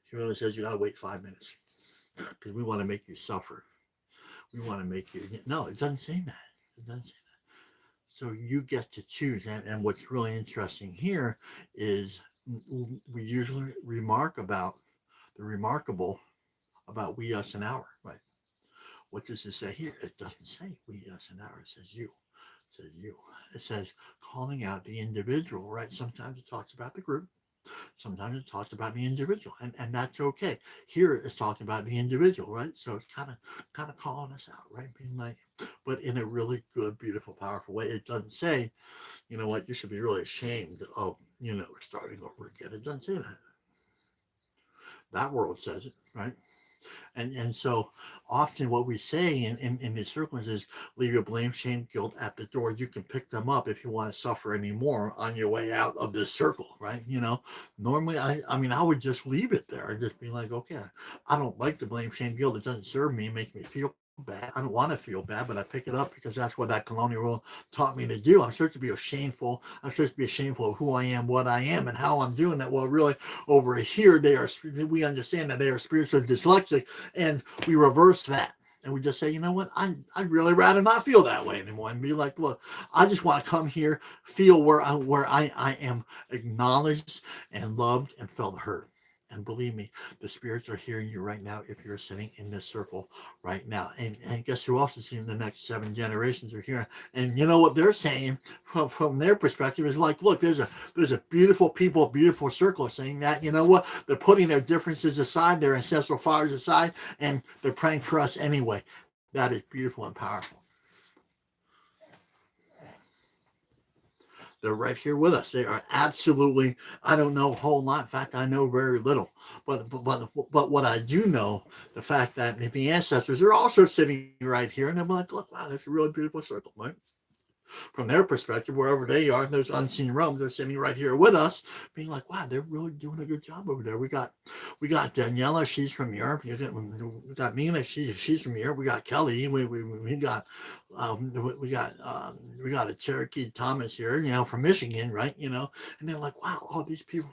Humility says you gotta wait 5 minutes because we want to make you suffer. We want to make you. No, it doesn't say that. It doesn't say that. So you get to choose. And what's really interesting here is we usually remark about the remarkable about we, us, and our, right? What does it say here? It doesn't say we, us, and our. It says you. It says you. It says calling out the individual, right? Sometimes it talks about the group. Sometimes it talks about the individual, and that's okay. Here it's talking about the individual, right? So it's kind of calling us out, right? Being like, but in a really good, beautiful, powerful way. It doesn't say, you know what, you should be really ashamed of, starting over again. It doesn't say that. That world says it, right? And so often what we say in these circles is leave your blame, shame, guilt at the door. You can pick them up if you want to suffer anymore on your way out of this circle, right? Normally I would just leave it there and just be like, okay, I don't like the blame, shame, guilt. It doesn't serve me, make me feel bad. I don't want to feel bad, but I pick it up because that's what that colonial world taught me to do. I'm supposed to be shameful. I'm supposed to be shameful of who I am, what I am, and how I'm doing that. Well, really, over here, we understand that they are spiritually dyslexic, and we reverse that. And we just say, you know what, I'd really rather not feel that way anymore and be like, look, I just want to come here, feel where I am acknowledged and loved and felt heard. And believe me, the spirits are hearing you right now if you're sitting in this circle right now. And guess who else is seeing the next 7 generations are here? And you know what they're saying from their perspective is like, look, there's a beautiful people, beautiful circle saying that, you know what, they're putting their differences aside, their ancestral fires aside, and they're praying for us anyway. That is beautiful and powerful. They're right here with us. They are absolutely, I don't know a whole lot. In fact, I know very little. But what I do know, the fact that the ancestors are also sitting right here, and I'm like, look, wow, that's a really beautiful circle, right? From their perspective, wherever they are in those unseen realms, they're sitting right here with us, being like, wow, they're really doing a good job over there. We got Daniela, she's from Europe. We got Mina, she's from Europe. We got Kelly. We got we got a Cherokee Thomas here, from Michigan, right? And they're like, wow, all these people,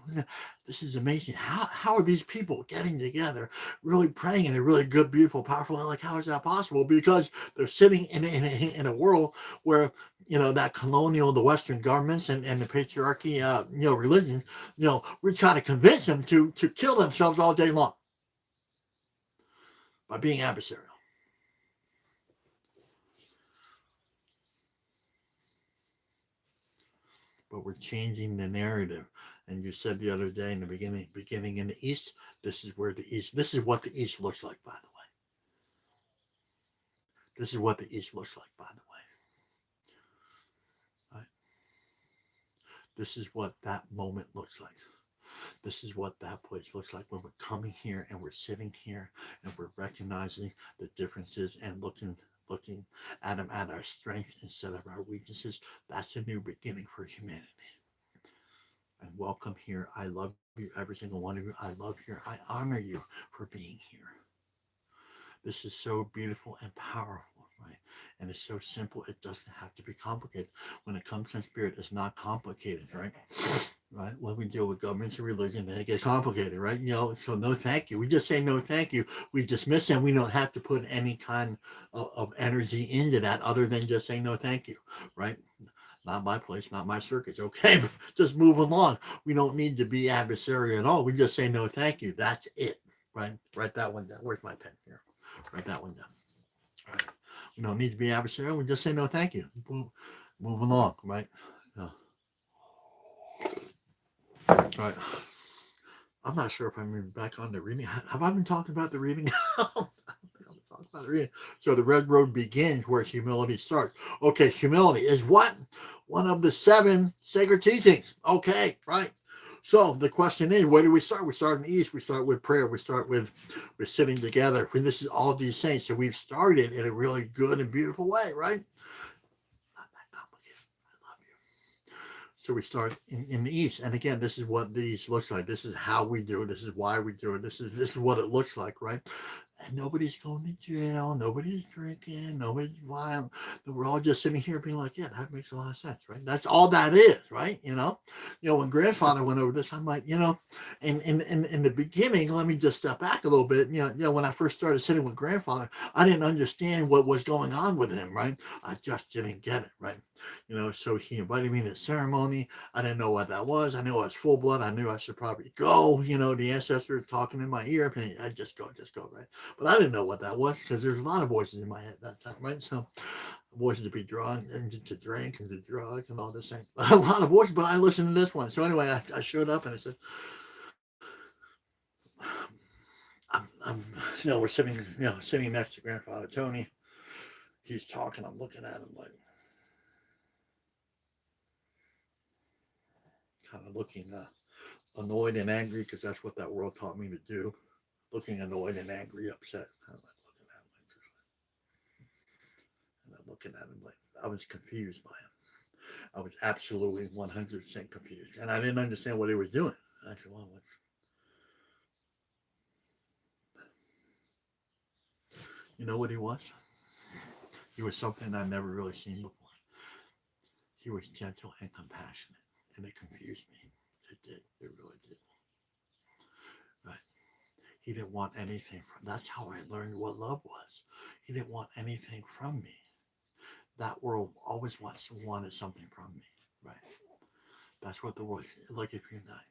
this is amazing. How are these people getting together, really praying in a really good, beautiful, powerful way? Like, how is that possible? Because they're sitting in a world where that colonial, the Western governments and the patriarchy, religion, we're trying to convince them to kill themselves all day long by being adversarial. But we're changing the narrative. And you said the other day in the beginning in the East, this is what the East looks like, by the way. This is what the East looks like, by the way. Right? This is what that moment looks like. This is what that place looks like when we're coming here and we're sitting here and we're recognizing the differences and looking at them at our strengths instead of our weaknesses. That's a new beginning for humanity. And welcome here. I love you, every single one of you. I love you. I honor you for being here. This is so beautiful and powerful, right? And it's so simple. It doesn't have to be complicated. When it comes to spirit, it's not complicated, right? Right? When we deal with governments and religion, then it gets complicated, right? So no thank you. We just say no thank you. We dismiss them. We don't have to put any kind of energy into that other than just saying no thank you, right? Not my place, not my circuits. Okay, just move along. We don't need to be adversarial at all. We just say no thank you. That's it, right? Write that one down. Where's my pen here? Write that one down. Right. We don't need to be adversarial. We just say no thank you. Move along, right? Right. I'm not sure if I'm even back on the reading. Have I been talking about the reading? So the red road begins where humility starts. Okay, humility is what? One of the 7 sacred teachings. Okay, right. So the question is, where do we start? We start in the East. We start with prayer. We start with we're sitting together. And this is all these saints. So we've started in a really good and beautiful way, right? Not that complicated. I love you. So we start in the East. And again, this is what the East looks like. This is how we do it. This is why we do it. This is what it looks like, right? and nobody's going to jail, nobody's drinking, nobody's violent. We're all just sitting here being like, yeah, that makes a lot of sense, right? That's all that is, right? When grandfather went over this, I'm like, in the beginning, let me just step back a little bit. When I first started sitting with grandfather, I didn't understand what was going on with him, right? I just didn't get it, right? So he invited me to the ceremony. I didn't know what that was. I knew I was full blood. I knew I should probably go. The ancestors talking in my ear. I just go, right? But I didn't know what that was because there's a lot of voices in my head that time, right? So voices to be drunk and to drink and to drugs and all this thing. A lot of voices, but I listened to this one. So anyway, I showed up and I said, we're sitting next to Grandfather Tony. He's talking. I'm looking at him like, kind of looking annoyed and angry because that's what that world taught me to do. Looking annoyed and angry, upset. Kind of like looking at him like I was confused by him. I was absolutely 100% confused, and I didn't understand what he was doing. I said, "Well, you know what he was? He was something I'd never really seen before. He was gentle and compassionate, and it confused me. It did. It really did. Right? He didn't want anything from. That's how I learned what love was. He didn't want anything from me. That world always wanted something from me. Right? That's what the world. Like if you're not,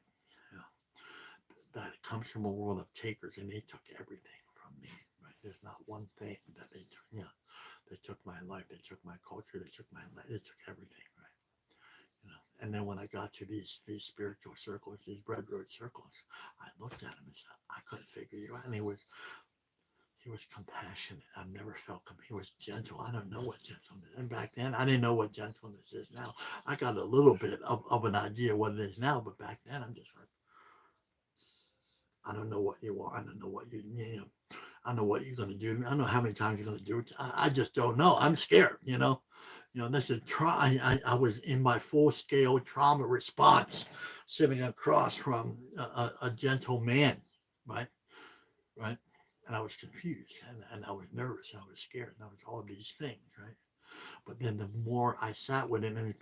that it comes from a world of takers, and they took everything from me. Right? There's not one thing that they took. They took my life. They took my culture. They took my life. They took everything. Right? And then when I got to these spiritual circles, these red road circles, I looked at him and said, I couldn't figure you out. And he was compassionate. I've never felt he was gentle. I don't know what gentleness is. And back then, I didn't know what gentleness is now. I got a little bit of an idea what it is now, but back then, I'm just like, I don't know what you are. I don't know what I don't know what you're going to do. I don't know how many times you're going to do it. I just don't know. I'm scared, this is I was in my full scale trauma response, sitting across from a gentle man, right? Right. And I was confused and I was nervous. And I was scared. And I was all these things, right? But then the more I sat with it and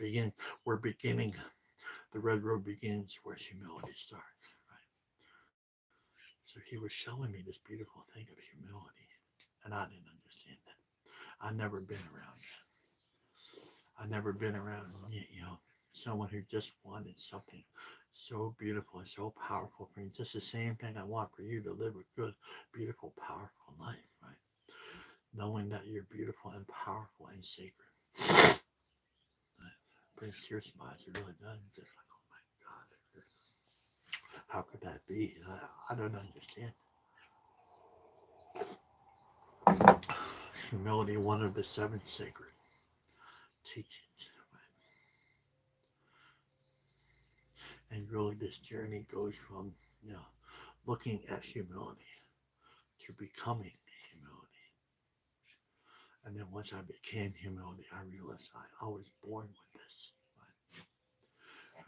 the red road begins where humility starts, right? So he was showing me this beautiful thing of humility. And I didn't understand that. I'd never been around that. I've never been around, someone who just wanted something so beautiful and so powerful for me. Just the same thing I want for you to live a good, beautiful, powerful life, right? Knowing that you're beautiful and powerful and sacred. Right? Brings tears to my eyes. It really does. It's just like, oh my God. How could that be? I don't understand. Humility, one of the 7 sacred teachings. And really, this journey goes from, looking at humility to becoming humility. And then once I became humility, I realized I was born with this. Right?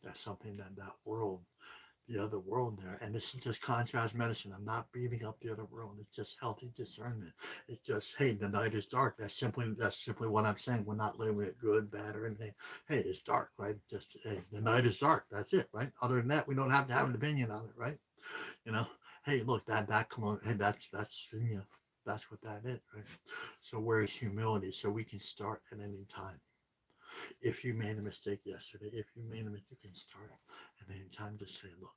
That's something that world, the other world there, and this is just contrast medicine. I'm not beating up the other world. It's just healthy discernment. It's just, hey, the night is dark. That's simply what I'm saying. We're not labeling it good, bad, or anything. Hey, it's dark, right? Just, hey, the night is dark. That's it, right? Other than that, we don't have to have an opinion on it, right? Hey, look, come on, hey, that's that's what that is, right? So where is humility? So we can start at any time. If you made a mistake yesterday, if you made a mistake, you can start at any time. Just say, look,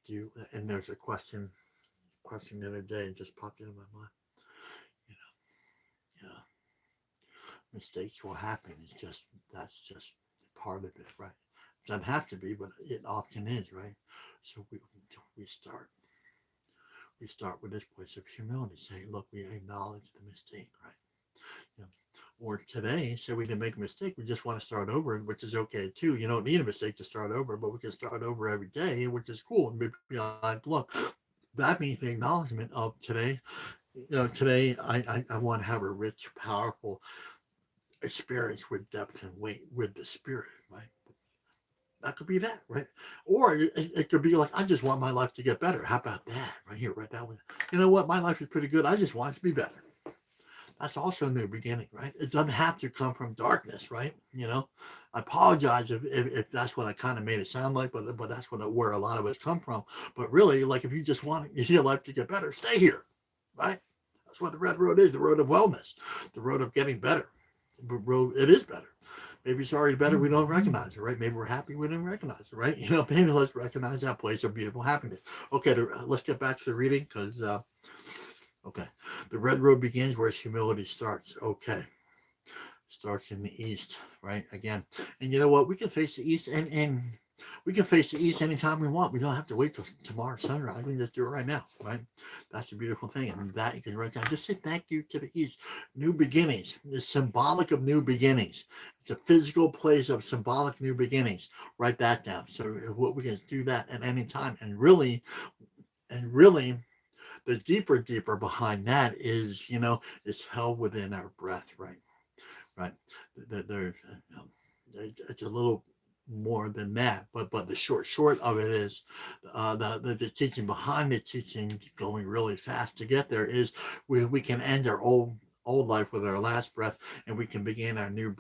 do you? And there's a question the other day just popped into my mind. You know, mistakes will happen. That's just part of it, right? It doesn't have to be, but it often is, right? So we start with this place of humility. Say, look, we acknowledge the mistake, right? Or today, say we didn't make a mistake, we just want to start over, which is okay too. You don't need a mistake to start over, but we can start over every day, which is cool. And beyond, look, that means the acknowledgement of today. Today I want to have a rich, powerful experience with depth and weight with the spirit, right? That could be that, right? Or it could be like, I just want my life to get better. How about that? Right here, right that one. You know what? My life is pretty good. I just want it to be better. That's also a new beginning, right? It doesn't have to come from darkness, right? I apologize if that's what I kind of made it sound like, but that's where a lot of us come from. But really, like, if you just want your life to get better, stay here, right? That's what the red road is, the road of wellness, the road of getting better. The road, it is better. Maybe it's already better, we don't recognize it, right? Maybe we're happy, we didn't recognize it, right? Maybe let's recognize that place of beautiful happiness. Okay, let's get back to the reading because, okay, the red road begins where humility starts. Okay, starts in the east, right? Again, and you know what? We can face the east, and we can face the east anytime we want. We don't have to wait till tomorrow sunrise. We can just do it right now, right? That's the beautiful thing, and that you can write down. Just say thank you to the east. New beginnings. It's symbolic of new beginnings. It's a physical place of symbolic new beginnings. Write that down. So what we can do that at any time, and really, the deeper behind that is, it's held within our breath, right? Right. There's, it's a little more than that, but the short of it is, the teaching behind the teaching, going really fast to get there, is we can end our old life with our last breath, and we can begin our new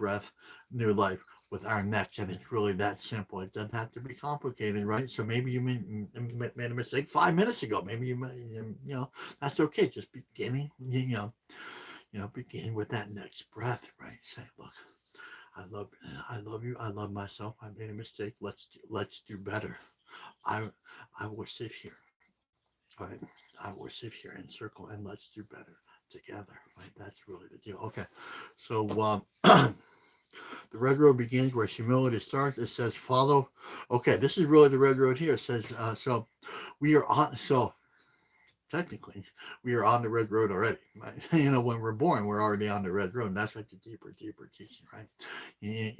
new life with our next. And it's really that simple. It doesn't have to be complicated, right? So maybe you made a mistake 5 minutes ago. Maybe that's okay. Just begin with that next breath, right? Say, look, I love you. I love myself. I made a mistake. Let's do better. I will sit here, right? I will sit here in circle, and let's do better together, right? That's really the deal. Okay, so the red road begins where humility starts. It says follow. Okay, this is really the red road here. It says so we are on. So technically, we are on the red road already, right? When we're born, we're already on the red road. And that's like the deeper teaching, right? It's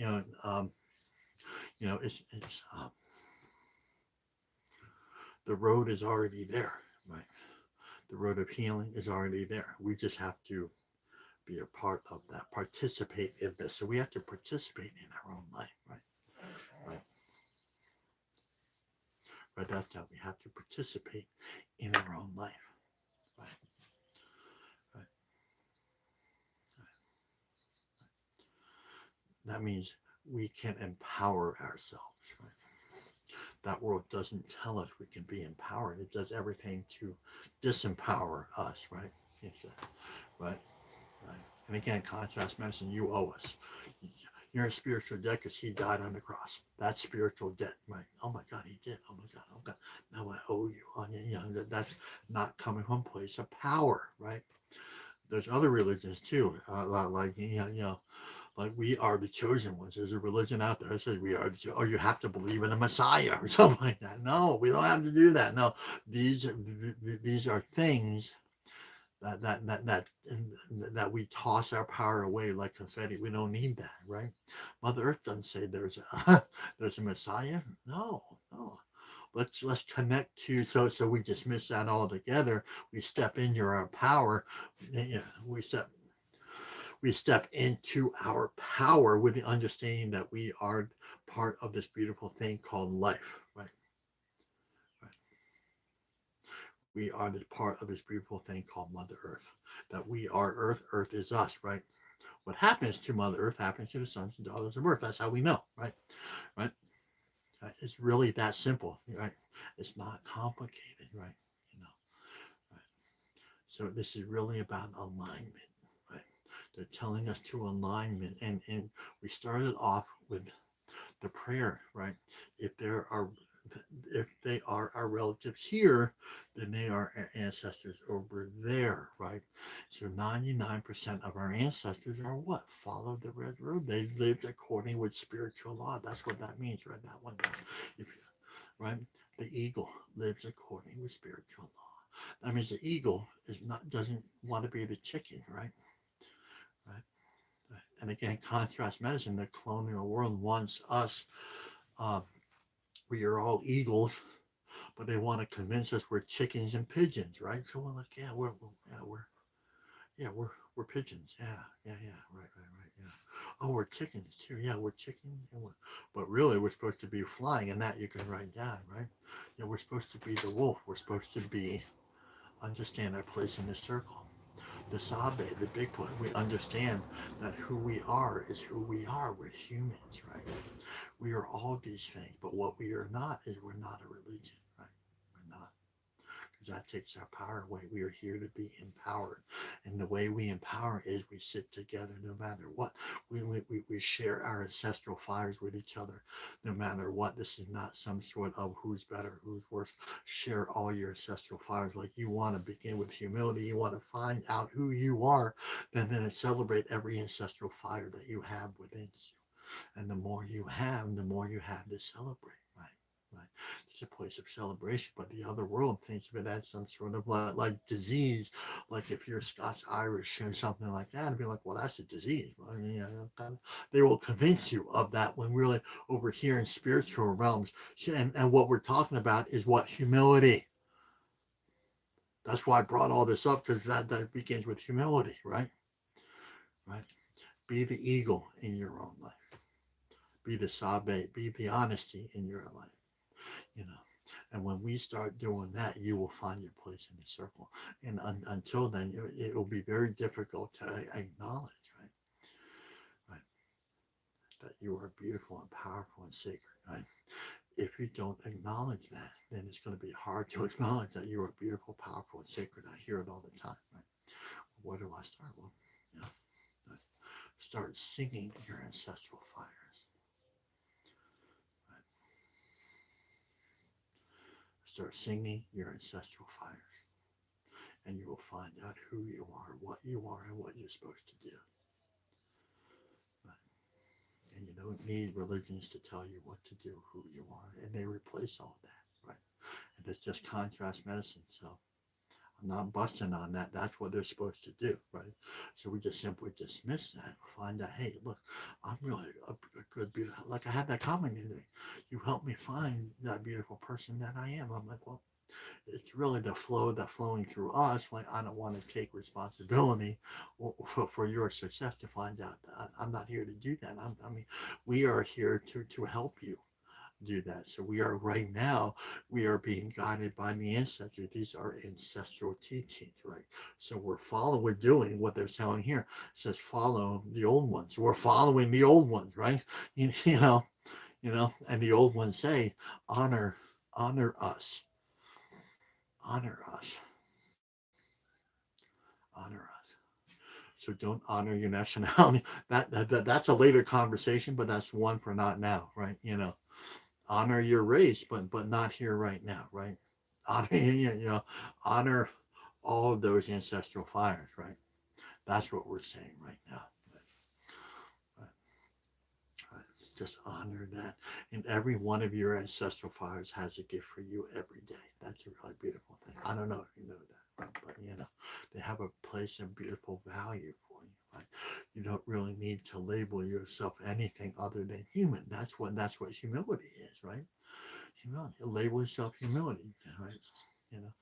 the road is already there, right? The road of healing is already there. We just have to be a part of that, participate in this. So we have to participate in our own life, right? Right. Right. That's how we have to participate in our own life, right? Right. That means we can empower ourselves, right? That world doesn't tell us we can be empowered. It does everything to disempower us, right? Right? Right. And again, contrast medicine, you owe us. You're in spiritual debt because he died on the cross. That's spiritual debt, right? Oh my God, he did. Oh my God. Now I owe you. That's not coming from a place of power, right? There's other religions too, like like we are the chosen ones. There's a religion out there that says we are, or you have to believe in a Messiah or something like that. No, we don't have to do that. No, these are things that we toss our power away like confetti. We don't need that, right? Mother Earth doesn't say there's a there's a Messiah. No. Let's connect to, so we dismiss that altogether. We step into our power. We step into our power with the understanding that we are part of this beautiful thing called life, right? We are this part of this beautiful thing called Mother Earth. That we are Earth. Earth is us, right? What happens to Mother Earth happens to the sons and daughters of Earth. That's how we know, right? Right? It's really that simple, right? It's not complicated, right? Right? So this is really about alignment, right? They're telling us to alignment, and we started off with the prayer, right? If they are our relatives here, then they are our ancestors over there, right? So 99% of our ancestors are what? Follow the red road. They lived according with spiritual law. That's what that means, right? That one, right? The eagle lives according with spiritual law. That means the eagle doesn't want to be the chicken, right? Right. And again, contrast medicine, the colonial world wants us. We are all eagles, but they want to convince us we're chickens and pigeons, right? So we're like, we're pigeons. Yeah, right, yeah. Oh, we're chickens too. Yeah, we're chickens. But really, we're supposed to be flying, and that you can write down, right? Yeah, we're supposed to be the wolf. We're supposed to be understand our place in the circle. The Sabe, the Bigfoot, we understand that who we are is who we are. We're humans, right? We are all these things, but what we are not is we're not a religion, right? We're not. Because that takes our power away. We are here to be empowered. And the way we empower is we sit together no matter what. We share our ancestral fires with each other no matter what. This is not some sort of who's better, who's worse. Share all your ancestral fires. Like you want to begin with humility. You want to find out who you are, then celebrate every ancestral fire that you have within you. And the more you have, the more you have to celebrate, right? Right. It's a place of celebration, but the other world thinks of it as some sort of like disease. Like if you're Scots Irish or something like that, and be like, well, that's a disease. Well, they will convince you of that when really over here in spiritual realms, and what we're talking about is what humility. That's why I brought all this up because that begins with humility, right? Right. Be the eagle in your own life. Be the sabe, be the honesty in your life, you know. And when we start doing that, you will find your place in the circle. And until then, it will be very difficult to acknowledge, right? Right, that you are beautiful and powerful and sacred, right? If you don't acknowledge that, then it's going to be hard to acknowledge that you are beautiful, powerful, and sacred. I hear it all the time, right? Where do I start? Well, you know, start singing your ancestral fires. Right? Start singing your ancestral fires, and you will find out who you are, and what you're supposed to do. Right? And you don't need religions to tell you what to do, who you are, and they replace all that, right? And it's just contrast medicine. So I'm not busting on that. That's what they're supposed to do, right? So we just simply dismiss that. Find out, hey, look, I'm really a good, beautiful. Like I had that comment today. You helped me find that beautiful person that I am. I'm like, well, it's really the flow that's flowing through us. Like I don't want to take responsibility for your success to find out. I'm not here to do that. I mean, we are here to help you do that. So we are right now, we are being guided by the ancestors. These are ancestral teachings, right? So we're doing what they're telling here. It says follow the old ones. We're following the old ones, right? And the old ones say, honor us, honor us, honor us. So don't honor your nationality. That's a later conversation, but that's one for not now, right? Honor your race, but not here right now, right? Honor honor all of those ancestral fires, right? That's what we're saying right now. Right, right. Just honor that, and every one of your ancestral fires has a gift for you every day. That's a really beautiful thing. I don't know if you know that, but they have a place and beautiful value for you. Right? You don't really need to label yourself anything other than human. That's what humility is, right? Humility. Label yourself humility, right? You know,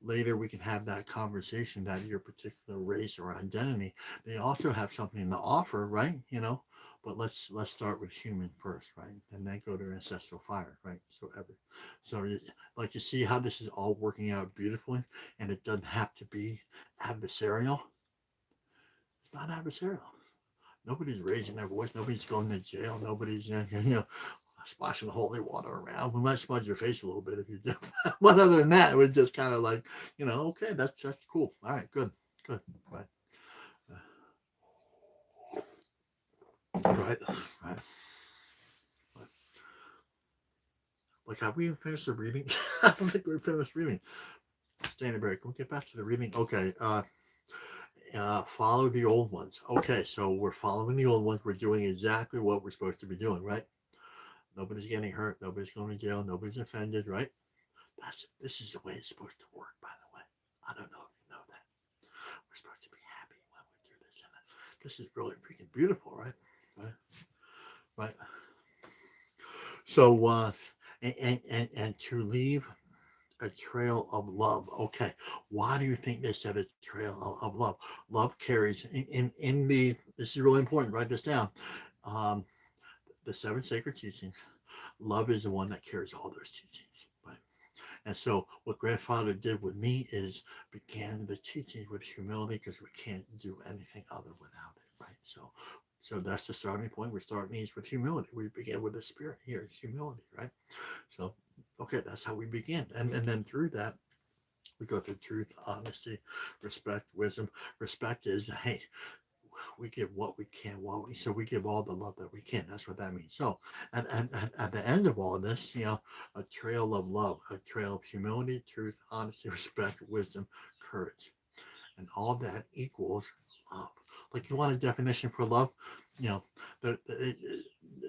later we can have that conversation that your particular race or identity, they also have something to offer, right? But let's start with human first, right? And then go to ancestral fire, right? Like you see how this is all working out beautifully, and it doesn't have to be adversarial. It's not adversarial. Nobody's raising their voice. Nobody's going to jail. Nobody's splashing the holy water around. We might smudge your face a little bit if you do. But other than that, it was just kind of like, okay, that's cool. All right, good. Right. Right. Right. Like, have we even finished the reading? I don't think we finished reading. Stay break. Can we get back to the reading? Okay. Follow the old ones. Okay, so we're following the old ones. We're doing exactly what we're supposed to be doing, right? Nobody's getting hurt. Nobody's going to jail. Nobody's offended, right? This is the way it's supposed to work, by the way. I don't know if you know that. We're supposed to be happy when we do this. And this is really freaking beautiful, right? Right. So, and to leave a trail of love. Okay, why do you think they said a trail of love? Love carries in the. This is really important. Write this down. um, the seven sacred teachings. Love is the one that carries all those teachings, right? And so what grandfather did with me is began the teachings with humility because we can't do anything other without it, right? So that's the starting point. We're starting these with humility. We begin with the spirit here, humility, right? So okay, that's how we begin. And then through that, we go through truth, honesty, respect, wisdom. Respect is, hey, we give what we can while we, so we give all the love that we can. That's what that means. So at the end of all of this, a trail of love, a trail of humility, truth, honesty, respect, wisdom, courage, and all that equals love. Like, you want a definition for love, you know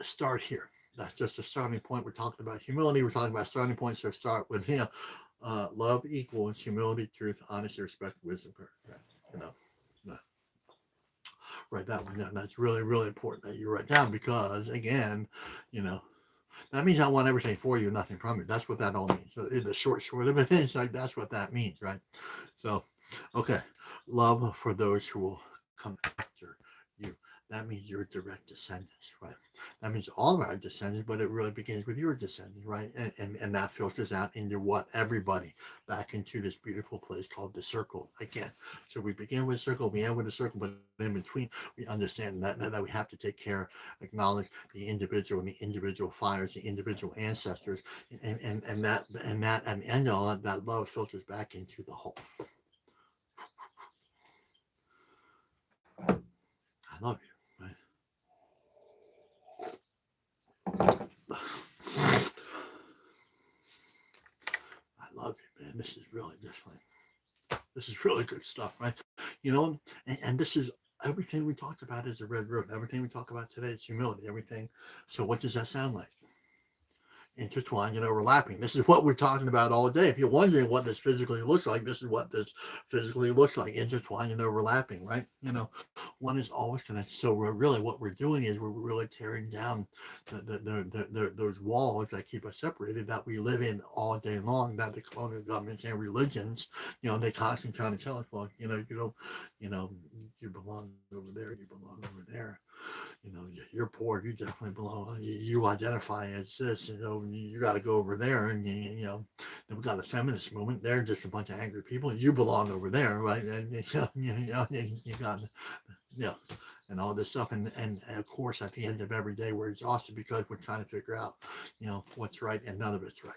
start here. That's just a starting point. We're talking about humility, we're talking about starting points. So start with love equals humility, truth, honesty, respect, wisdom, courage. you know write that one down. That's really, really important that you write down, because again, you know, that means I want everything for you, nothing from you. That's what that all means. So the short of it is, like, that's what that means, right? So, okay, love for those who will come after you. That means your direct descendants, right? That means all of our descendants, but it really begins with your descendants, right? And that filters out into what? Everybody, back into this beautiful place called the circle again. So we begin with circle, we end with a circle, but in between, we understand that we have to take care, acknowledge the individual and the individual fires, the individual ancestors, and all that love filters back into the whole. I love you. Right? I love you, man. This is really good stuff, right? And this is everything we talked about is the red road. Everything we talk about today is humility. Everything. So what does that sound like? Intertwined and overlapping. This is what we're talking about all day. If you're wondering what this physically looks like, this is what this physically looks like: intertwined and overlapping, right? One is always connected. So we're really, what we're doing is we're really tearing down those walls that keep us separated, that we live in all day long, that the colonial governments and religions, they constantly trying to tell us, well, you don't, you belong over there, you belong over there. You're poor, you definitely belong, you identify as this, you got to go over there. And then we got the feminist movement, they're just a bunch of angry people, you belong over there, right? And you got, yeah, and all this stuff. And of course, at the end of every day, we're exhausted because we're trying to figure out what's right, and none of it's right.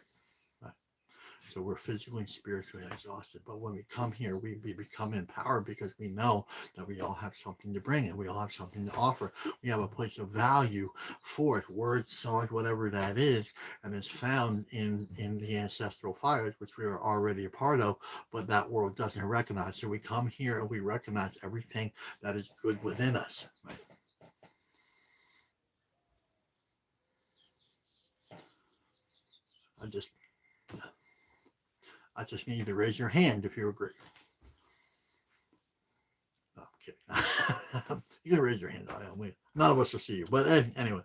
So we're physically and spiritually exhausted. But when we come here, we become empowered, because we know that we all have something to bring, and we all have something to offer. We have a place of value for it, words, songs, whatever that is, and it's found in the ancestral fires, which we are already a part of, but that world doesn't recognize. So we come here and we recognize everything that is good within us. Right? I just need you to raise your hand if you agree. No, I'm kidding. You can raise your hand. None of us will see you. But anyway,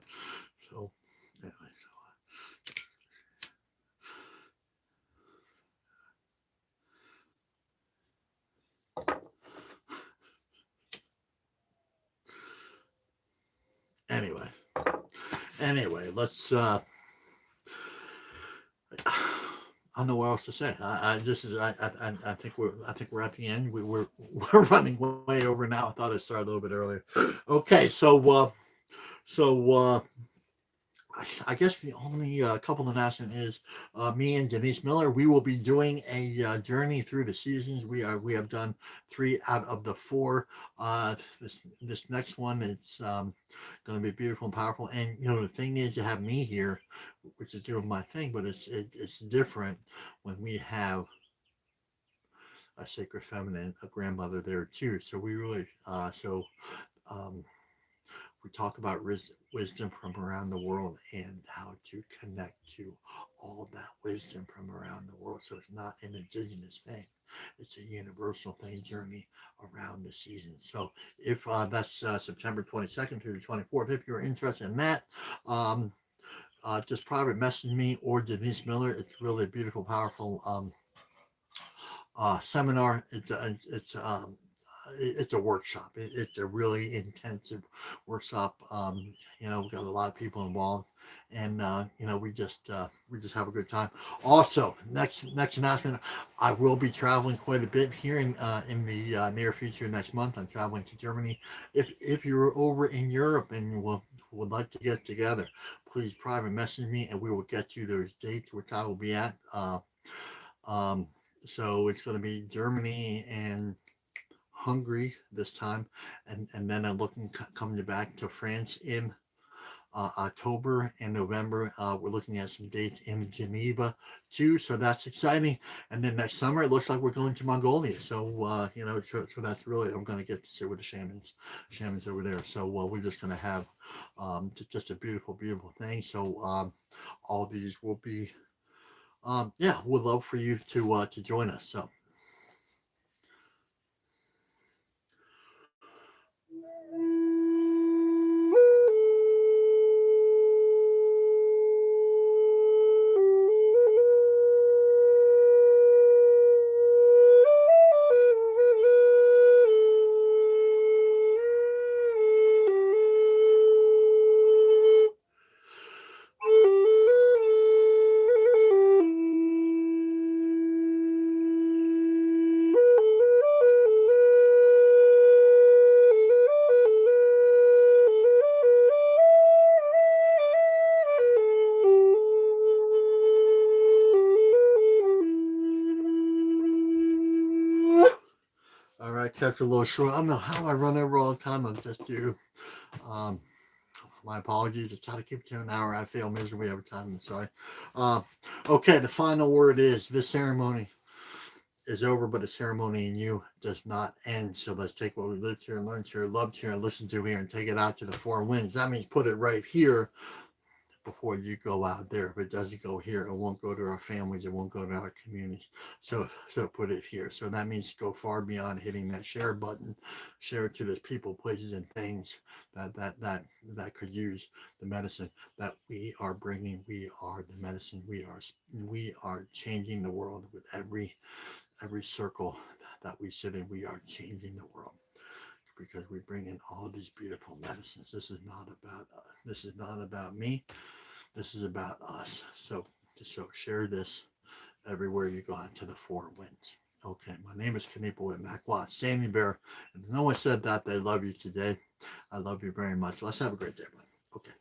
so anyway, let's. I don't know what else to say. I think we're at the end. We're running way over now. I thought it started a little bit earlier. Okay, so I guess the only couple of announcement is me and Denise Miller. We will be doing a journey through the seasons. We have done 3 out of the 4. This next one is going to be beautiful and powerful. And the thing is, you have me here, which is doing my thing, but it's different when we have a sacred feminine, a grandmother there too. So we really um, we talk about wisdom from around the world, and how to connect to all that wisdom from around the world. So it's not an indigenous thing, it's a universal thing, journey around the season. So if that's September 22nd through the 24th, if you're interested in that, just private message me or Denise Miller. It's really a beautiful, powerful seminar. It's it's a workshop. It's a really intensive workshop. We've got a lot of people involved, and we just have a good time. Also, next announcement, I will be traveling quite a bit here in the near future. Next month, I'm traveling to Germany. If you're over in Europe and would like to get together, please private message me, and we will get you those dates which I will be at. Um, so it's going to be Germany and Hungary this time, and then I'm looking coming back to France in October and November. We're looking at some dates in Geneva too, so that's exciting. And then next summer, it looks like we're going to Mongolia. So so that's really I'm going to get to sit with the shamans over there. So we're just going to have just a beautiful, beautiful thing. So all these will be we'd love for you to join us. So. All right, kept a little short. I don't know how I run over all the time. I'm just you. Um, my apologies. I try to keep it to an hour. I fail miserably every time. I'm sorry. Uh, okay, the final word is this ceremony is over, but the ceremony in you does not end. So let's take what we lived here and learned here, loved here, and listened to here, and take it out to the four winds. That means put it right here before you go out there. If it doesn't go here, it won't go to our families, it won't go to our communities. So put it here. So that means go far beyond hitting that share button, share it to those people, places, and things that could use the medicine that we are bringing. We are the medicine. We are changing the world with every circle that we sit in. We are changing the world because we bring in all these beautiful medicines. This is not about me. This is about us. So share this everywhere you go out to the four winds. Okay, my name is Kaneepa with Mac Watts, Standing Bear. If no one said that they love you today, I love you very much. Let's have a great day, everyone. Okay.